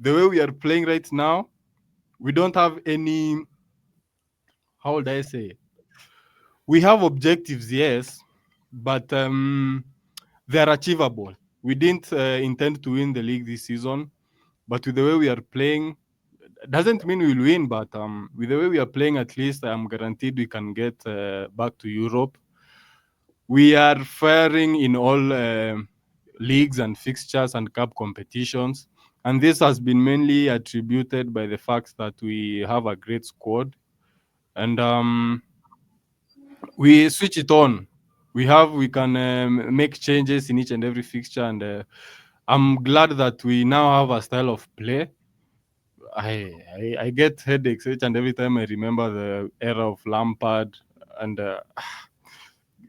The way we are playing right now, we don't have any. How would I say? We have objectives, yes, but they are achievable. We didn't intend to win the league this season, but with the way we are playing, doesn't mean we'll win. But with the way we are playing, at least I'm guaranteed we can get back to Europe. We are firing in all leagues and fixtures and cup competitions. And this has been mainly attributed by the fact that we have a great squad. And we switch it on. We can make changes in each and every fixture. And I'm glad that we now have a style of play. I get headaches each and every time I remember the era of Lampard. And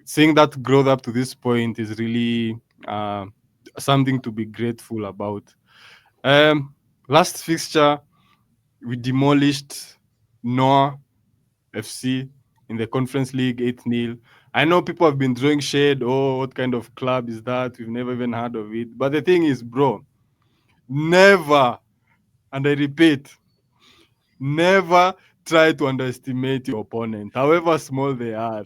seeing that growth up to this point is really uh, something to be grateful about. Last fixture, we demolished Noah FC in the Conference League 8-0. I know people have been throwing shade. Oh, what kind of club is that? We've never even heard of it. But the thing is, bro, never, and I repeat, never try to underestimate your opponent, however small they are.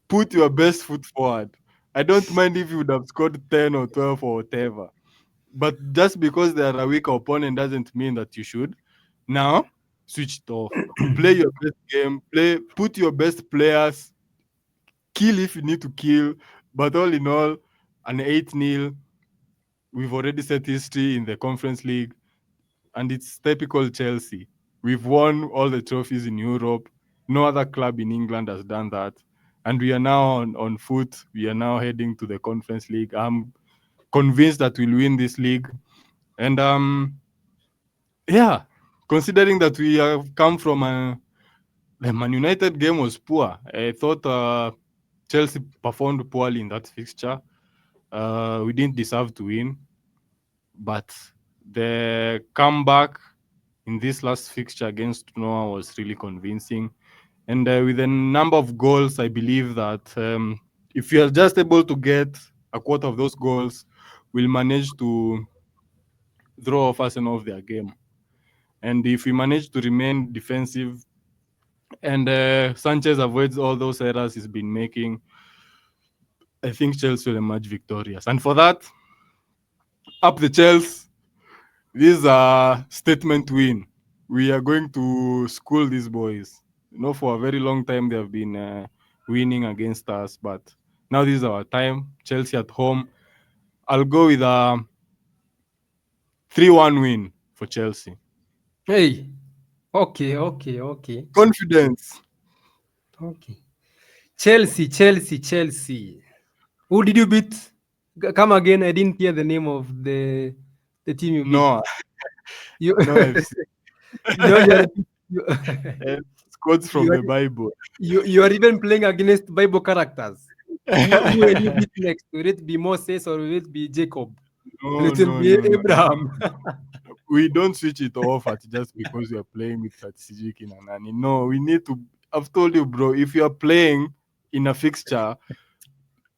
Put your best foot forward. I don't mind if you would have scored 10 or 12 or whatever. But just because they are a weak opponent doesn't mean that you should. Now, switch it off. Play your best game. Put your best players. Kill if you need to kill. But all in all, an 8-0. We've already set history in the Conference League. And it's typical Chelsea. We've won all the trophies in Europe. No other club in England has done that. And we are now on foot. We are now heading to the Conference League. I'm convinced that we'll win this league. And yeah, considering that we have come from the Man United game was poor. I thought Chelsea performed poorly in that fixture. We didn't deserve to win, but the comeback in this last fixture against Noah was really convincing. And with a number of goals, I believe that if we are just able to get a quarter of those goals, we'll manage to throw off Arsenal off their game. And if we manage to remain defensive and Sanchez avoids all those errors he's been making, I think Chelsea will emerge victorious. And for that, up the Chelsea. This is a statement win. We are going to school these boys. For a very long time they have been winning against us, but now this is our time. Chelsea at home. I'll go with a 3-1 win for Chelsea. Hey, okay. Confidence. Okay. Chelsea. Who did you beat? Come again. I didn't hear the name of the team you beat. No, You, no FC. Quotes from the Bible. You are even playing against Bible characters. Who will you beat next? Will it be Moses or will it be Jacob? Will it be Abraham? We don't switch it off just because we are playing with Sijiki Nanani. No, we need to. I've told you, bro, if you are playing in a fixture,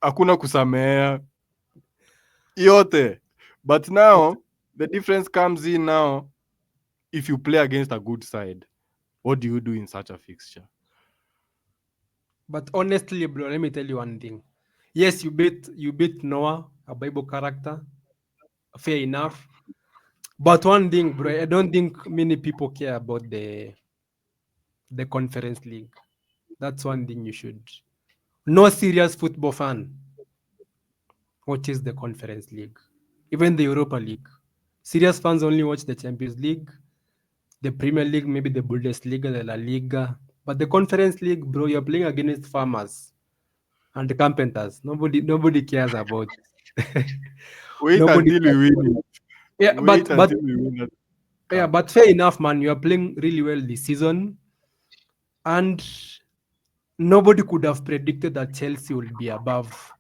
hakuna kusamea yote. But now, the difference comes in now. If you play against a good side, what do you do in such a fixture? But honestly, bro, let me tell you one thing. Yes, you beat Noah, a Bible character. Fair enough. But one thing, bro, I don't think many people care about the Conference League. That's one thing you should. No serious football fan watches the Conference League, even the Europa League. Serious fans only watch the Champions League, the Premier League, maybe the Bundesliga, the La Liga. But the Conference League, bro, you're playing against farmers and the carpenters. Nobody cares about it. Wait until we win it. Yeah, but fair enough, man. You are playing really well this season, and nobody could have predicted that Chelsea will be above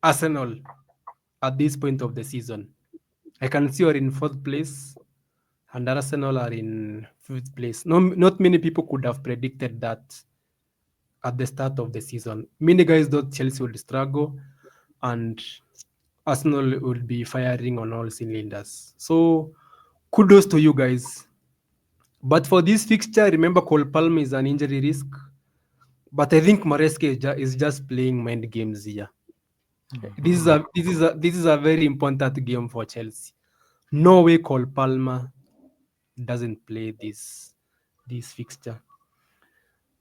Arsenal at this point of the season. I can see you're in 4th place, and Arsenal are in 5th place. No, not many people could have predicted that at the start of the season. Many guys thought Chelsea would struggle, and Arsenal will be firing on all cylinders. So kudos to you guys. But for this fixture, remember Cole Palmer is an injury risk. But I think Maresca is just playing mind games here. This is a very important game for Chelsea. No way Cole Palmer doesn't play this fixture.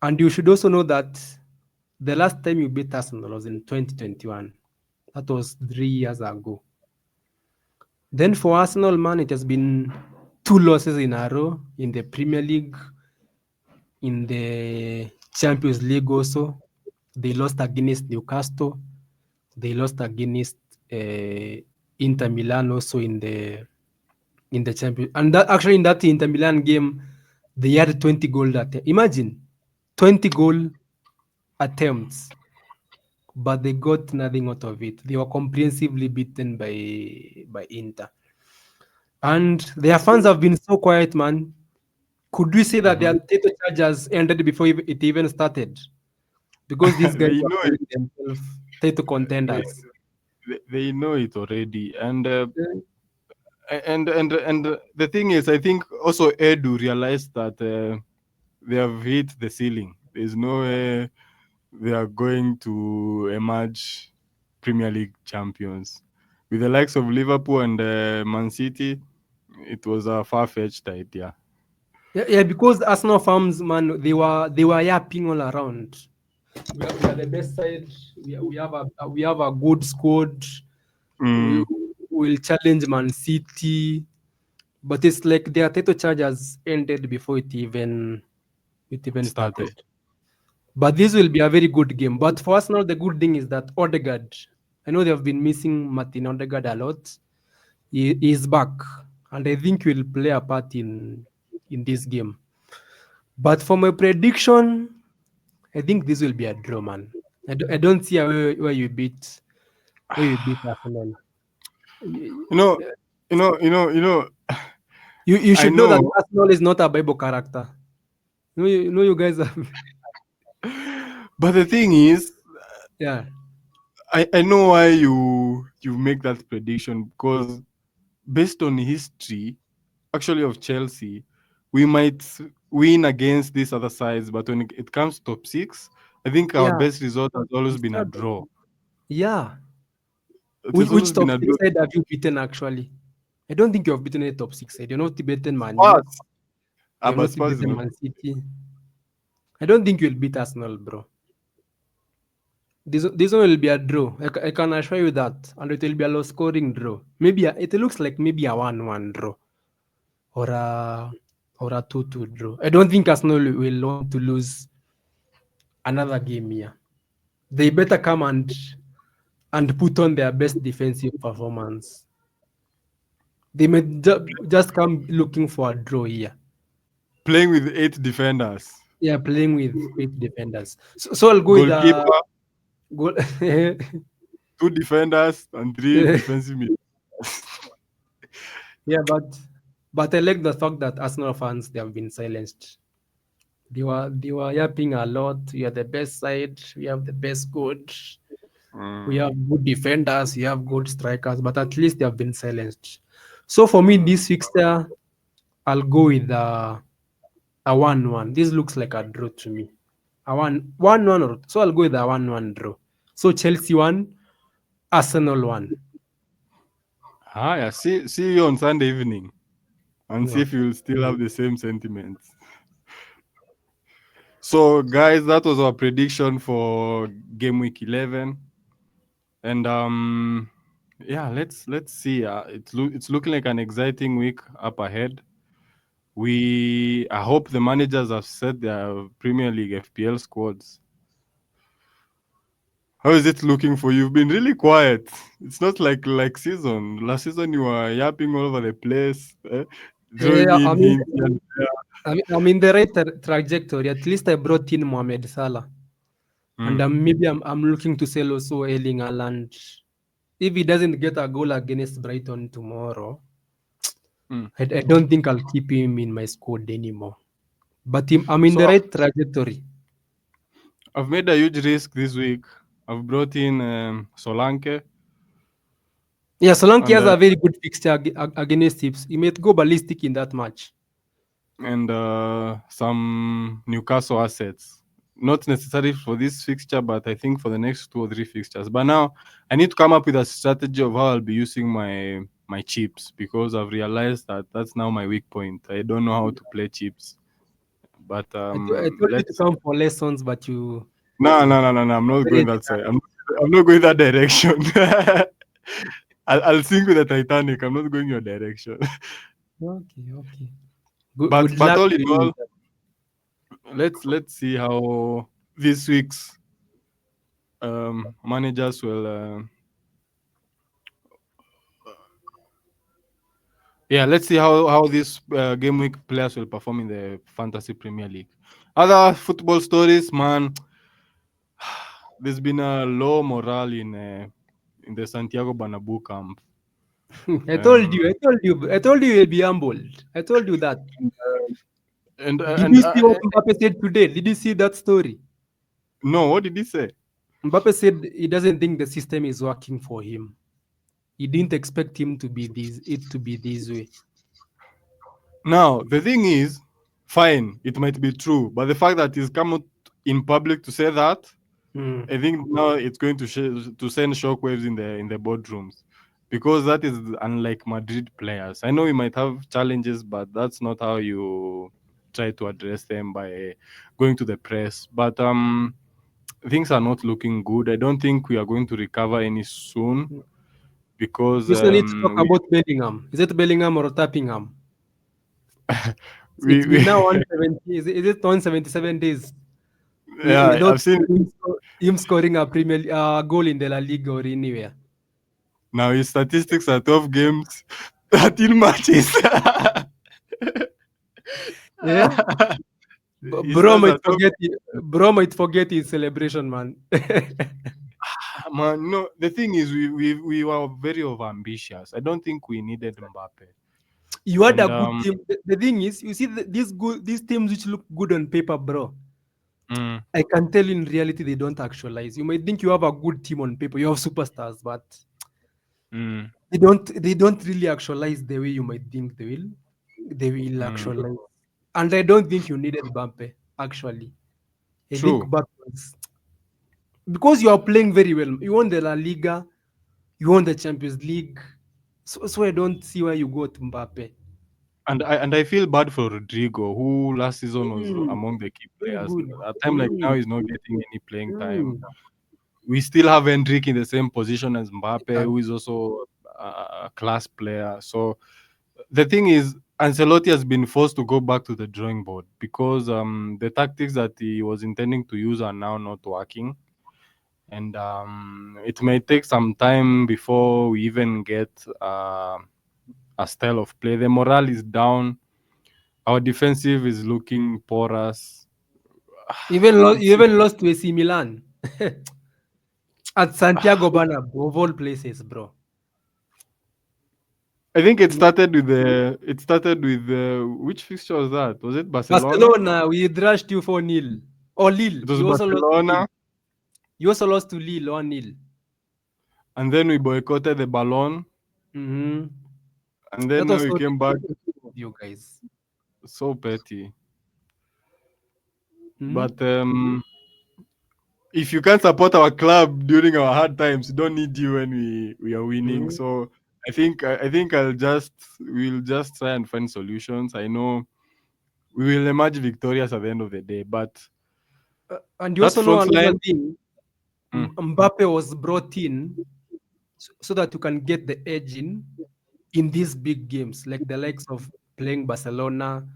And you should also know that the last time you beat Arsenal was in 2021. That was 3 years ago. Then for Arsenal, man, it has been 2 losses in a row in the Premier League, in the Champions League also. They lost against Newcastle. They lost against Inter Milan also in the Champions. And that actually in that Inter Milan game, they had 20 goal attempts. Imagine 20 goal attempts, but they got nothing out of it. They were comprehensively beaten by Inter. And their fans have been so quiet, man. Could we say that their title charges ended before it even started? Because these guys They are know calling themselves title contenders. They know it already, and the thing is, I think also Edu realized that they have hit the ceiling. There's no way they are going to emerge Premier League champions. With the likes of Liverpool and Man City, it was a far-fetched idea. Yeah, because Arsenal fans, man, they were yapping all around. We are the best side. We have a good squad. We'll challenge Man City, but it's like their title charges ended before it even started. But this will be a very good game. But for Arsenal, the good thing is that Odegaard, I know they have been missing Martin Odegaard a lot. He is back, and I think he will play a part in this game. But for my prediction, I think this will be a draw, man. I don't see where you beat Arsenal. You should know that Arsenal is not a Bible character. You guys are. But the thing is, yeah, I know why you make that prediction, because based on history, actually of Chelsea, we might win against these other sides, but when it comes to top six, I think our Yeah, best result has always we been a struggle. draw. Yeah. It has Which always top been a six draw. side have you beaten actually? I don't think you have beaten a top six side. You're not beaten Man U. Spurs. You have But not Spurs is beaten not. Man City. I don't think you'll beat Arsenal, bro. This one will be a draw. I can assure you that, and it will be a low scoring draw. It looks like maybe a 1-1 draw or a 2-2 draw. I don't think Arsenal will want to lose another game here. They better come and put on their best defensive performance. They may just come looking for a draw here. Playing with 8 defenders, Yeah, playing with 8 defenders. So I'll go with the goalkeeper, goal. 2 defenders, and 3 defensive midfielders. Yeah, but I like the fact that Arsenal fans, they have been silenced. They were yapping a lot. We are the best side. We have the best coach. We have good defenders. We have good strikers. But at least they have been silenced. So for me, this fixture, I'll go with a 1-1. This looks like a draw to me. A 1-1 or so I'll go with a 1-1 draw. So Chelsea 1, Arsenal 1. Yeah. See you on Sunday evening, and see Yeah. if you will still have the same sentiments. So, guys, that was our prediction for game week 11, and yeah, let's see. It's looking like an exciting week up ahead. I hope the managers have set their Premier League FPL squads. How is it looking for you? You've been really quiet. It's not like season. Last season you were yapping all over the place, throwing Yeah, in hints. And, I'm in the right trajectory. At least I brought in Mohamed Salah. And maybe I'm looking to sell also Erling Haaland. If he doesn't get a goal against Brighton tomorrow, I don't think I'll keep him in my squad anymore. But I'm in So the right trajectory. I've made a huge risk this week. I've brought in Solanke. Yeah, Solanke and has a very good fixture against Hibs. He might go ballistic in that match. Some Newcastle assets. Not necessarily for this fixture, but I think for the next 2 or 3 fixtures. But now I need to come up with a strategy of how I'll be using my chips, because I've realized that that's now my weak point. I don't know how to play chips. But I told you to let's. come for lessons, but you. No. I'm not going that side. I'm not going that direction. I'll sink with the Titanic. I'm not going your direction. Okay. Good, But good but luck all to in you. all, let's see how this week's managers will. Let's see how this game week players will perform in the Fantasy Premier League. Other football stories, man. There's been a low morale in the Santiago Bernabeu camp. I Um, told you you'll be humbled. I told you that. and Did and you see what Mbappe said today? Did you see that story? No, what did he say? Mbappe said he doesn't think the system is working for him. He didn't expect him to be this way. Now the thing is, fine, it might be true, but the fact that he's come out in public to say that, I think now it's going to send shockwaves in the boardrooms, because that is unlike Madrid players. I know we might have challenges, but that's not how you try to address them, by going to the press. But things are not looking good. I don't think we are going to recover any soon, because You still need to talk about Bellingham. Is it Bellingham or Tappingham? It's we been now 170. Is it 177 days? yeah, Without I've seen him scoring a goal in the La Liga or anywhere. now his statistics are 12 games, 13 matches. Yeah. He stands at 12. Bro might forget his celebration, man. Man, no, the thing is, we were very over ambitious. I don't think we needed Mbappe. You had a And good team. The thing is, you see these teams which look good on paper, bro. I can tell in reality they don't actualize. You might think you have a good team on paper, you have superstars, but Mm, They don't really actualize the way you might think they will mm. actualize. And I don't think you needed Mbappe, actually. I think True. Mbappe was, because you are playing very well. You won the La Liga, you won the Champions League. So I don't see why you got Mbappe. And I feel bad for Rodrigo, who last season was Mm, among the key very players. good. At time like now, Mm, he's not getting any playing time. mm. We still have Hendrick in the same position as Mbappe, And who is also a class player. So the thing is, Ancelotti has been forced to go back to the drawing board because the tactics that he was intending to use are now not working, and it may take some time before we even get a style of play. The morale is down. Our defensive is looking porous. you It's, even lost to AC Milan at Santiago Bernabeu, of all places, bro. I think Mm. it started with which fixture was that? Was it Barcelona? Barcelona, we thrashed you 4-0. Or Lille. It was You also lost to Lille. Barcelona, You also lost to Lille 1-0. and then we boycotted the Ballon, Mm-hmm. and That then was we so came back. disrespectful of you guys. So petty. Mm-hmm. But if you can't support our club during our hard times, we don't need you when we are winning. Mm-hmm. So I think we'll just try and find solutions. I know we will emerge victorious at the end of the day, but And you that also know front another line. thing. Mm. Mbappe was brought in so that you can get the edge in these big games, like the likes of playing Barcelona,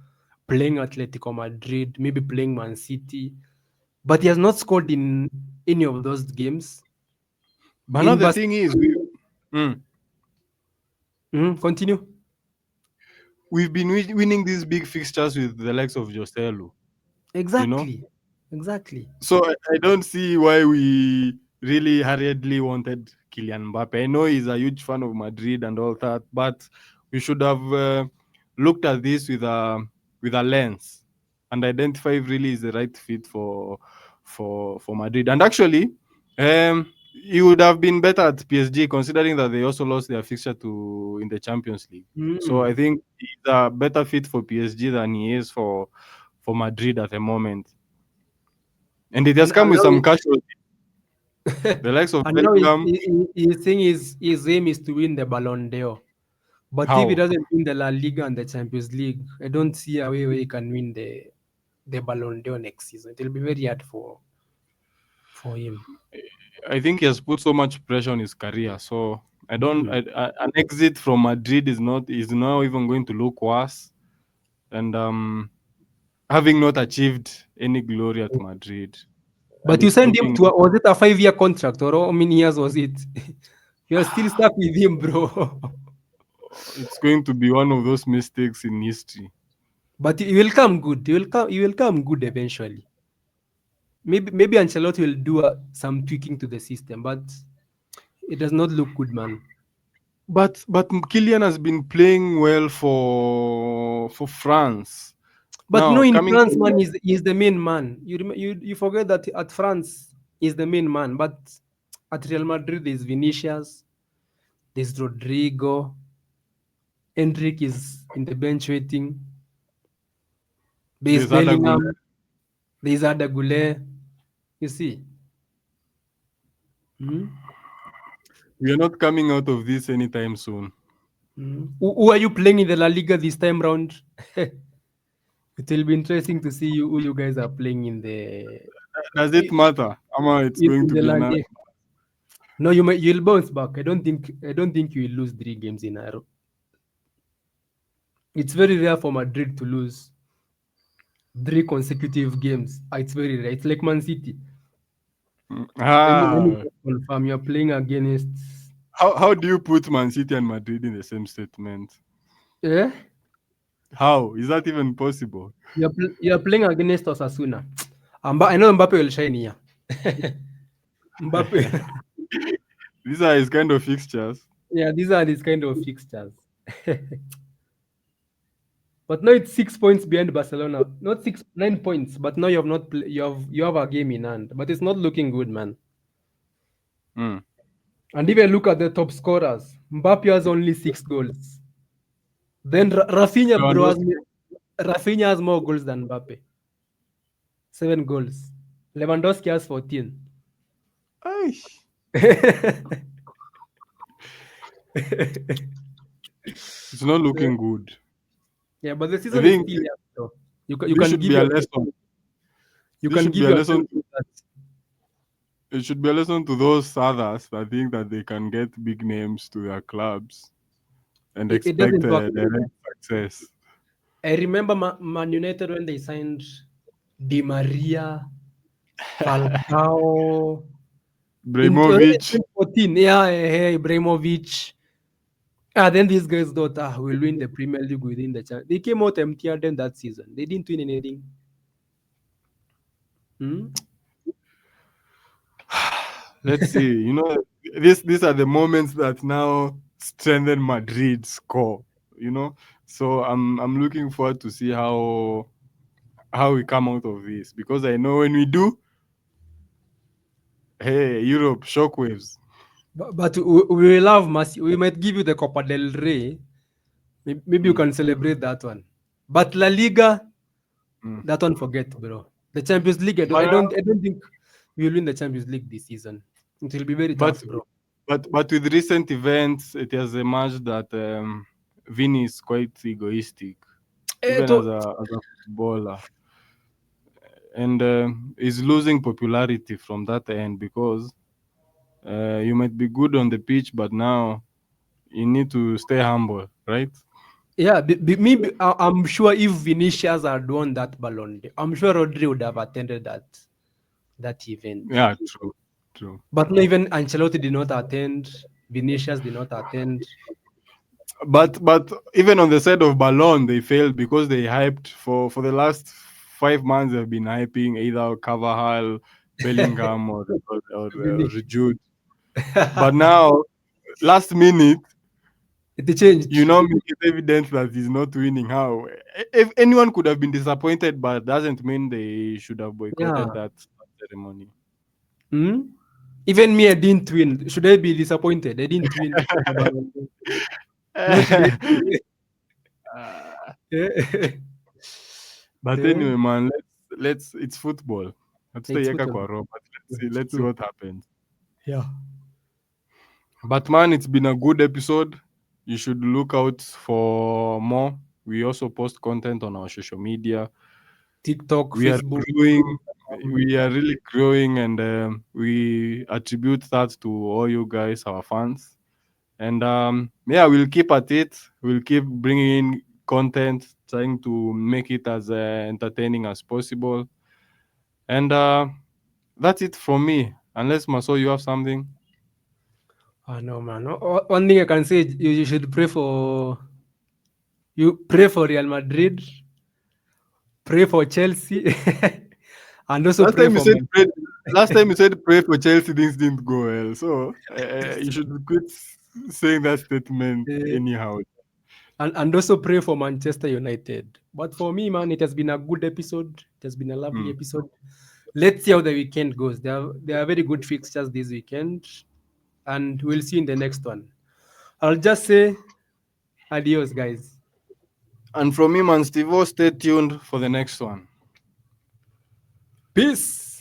playing Atletico Madrid, maybe playing Man City. But he has not scored in any of those games. But now In the Bas- thing is, mm, Mhm, continue. we've been winning these big fixtures with the likes of Joselu, you know. Exactly. Exactly. So I don't see why we really hurriedly wanted Kylian Mbappe. I know he's a huge fan of Madrid and all that, but we should have looked at this with a lens and identify if really is the right fit for Madrid. And actually, he would have been better at PSG considering that they also lost their fixture to in the Champions League. So I Mm. think he's a better fit for PSG than he is for Madrid at the moment. And it has come And with now, some casualties. The likes of and now Bellingham. his thing is his aim is to win the Ballon d'Or. But if he How? doesn't win the La Liga and the Champions League, I don't see a way where he can win the Ballon d'Or next season. It will be very hard for him. I think he has put so much pressure on his career. So I don't. Mm. An exit from Madrid is now even going to look worse. And having not achieved any glory at Madrid, and But you it's signed him looking. to was it a 5-year contract or how many years was it? You're still stuck with him, bro. It's going to be one of those mistakes in history. But he will come good. He will come good eventually. Maybe Ancelotti will do some tweaking to the system, but it does not look good, man. But Kylian has been playing well for France. But Now in coming France, from man, is the main man. You forget that at France is the main man, but at Real Madrid there's Vinicius, there's Rodrigo, Hendrick is in the bench waiting. There's there's Ada Goulet. Bellingham, there's Ada Goulet. You see. Mhm. We are not coming out of this anytime soon. Who are you playing in the La Liga this time round? It will be interesting to see who you guys are playing Does it matter? Ama, it's going in to the be La another. Liga. No, you'll bounce back. I don't think you will lose 3 games in a row. It's very rare for Madrid to lose 3 consecutive games. It's very rare. It's like Man City. Let me Ah, just confirm you're playing against. how do you put Man City and Madrid in the same statement? Eh? How is that even possible? You're playing against Osasuna. I know Mbappe will shine here. Mbappe. These are his kind of fixtures. Yeah, these are these kind of fixtures. But now it's 6 points behind Barcelona. Not 9 points, but now you have not you have a game in hand. But it's not looking good, man. Hmm. And even look at the top scorers. Mbappe has only 6 goals. Then Rafinha, bro, Rafinha has more goals than Mbappe. 7 goals. Lewandowski has 14. Ay. It's not looking good. Yeah, but the I season is think still young, so you this can should give be a your lesson. you This can should be give a yourself lesson. that. It should be a lesson to those others that think that they can get big names to their clubs and It expect doesn't work. direct success. I remember Man United when they signed Di Maria, Falcao in Ibrahimovic. 2014. Yeah, Ibrahimovic. Then these guys thought, we'll win the Premier League within the chance. They came out empty-handed that season. They didn't win anything. Hmm? Let's see. These are the moments that now strengthen Madrid's core. So I'm looking forward to see how we come out of this, because I know when we do, hey, Europe shockwaves. But we will have mercy. We might give you the Copa del Rey. Maybe you can celebrate that one. But La Liga, that one forget, bro. The Champions League, I don't think we will win the Champions League this season. It will be very But tough, bro. but with recent events, it has emerged that Vini is quite egoistic, even as a footballer, and is losing popularity from that end, because you might be good on the pitch, but now you need to stay humble, right? Yeah, I'm sure if Vinicius had won that Ballon d'Or, I'm sure Rodri would have attended that event. Yeah, true. But not even Ancelotti did not attend. Vinicius did not attend. But even on the side of Ballon, they failed because they hyped for the last 5 months. They've been hyping either Carvajal, Bellingham, or Jude. But now, last minute, It changed. make it evident that he's not winning. How? If anyone could have been disappointed, but doesn't mean they should have boycotted Yeah. that ceremony. Hmm? Even me, I didn't win. Should I be disappointed? I didn't win. The Ballon d'Or. What should I do? But anyway, man, let's it's football. Let's It's stay football. kwa roho, but let's see, It's let's see true. what happens. Yeah. But man, it's been a good episode. You should look out for more. We also post content on our social media. TikTok, We are Facebook. growing. We are really growing, and we attribute that to all you guys, our fans. And yeah, we'll keep at it. We'll keep bringing in content, trying to make it as entertaining as possible. And that's it from me. Unless Maso, you have something. No, man. One thing I can say, you should pray for Real Madrid, pray for Chelsea, and also Last pray time you for said Man. pray, last time you said pray for Chelsea, things didn't go well. So you should quit saying that statement Eh, anyhow. and also pray for Manchester United. But for me, man, it has been a good episode. It has been a lovely episode. Let's see how the weekend goes. There are very good fixtures this weekend, and we'll see in the next one. I'll just say adios, guys. And from me, man, Steve, stay tuned for the next one. Peace.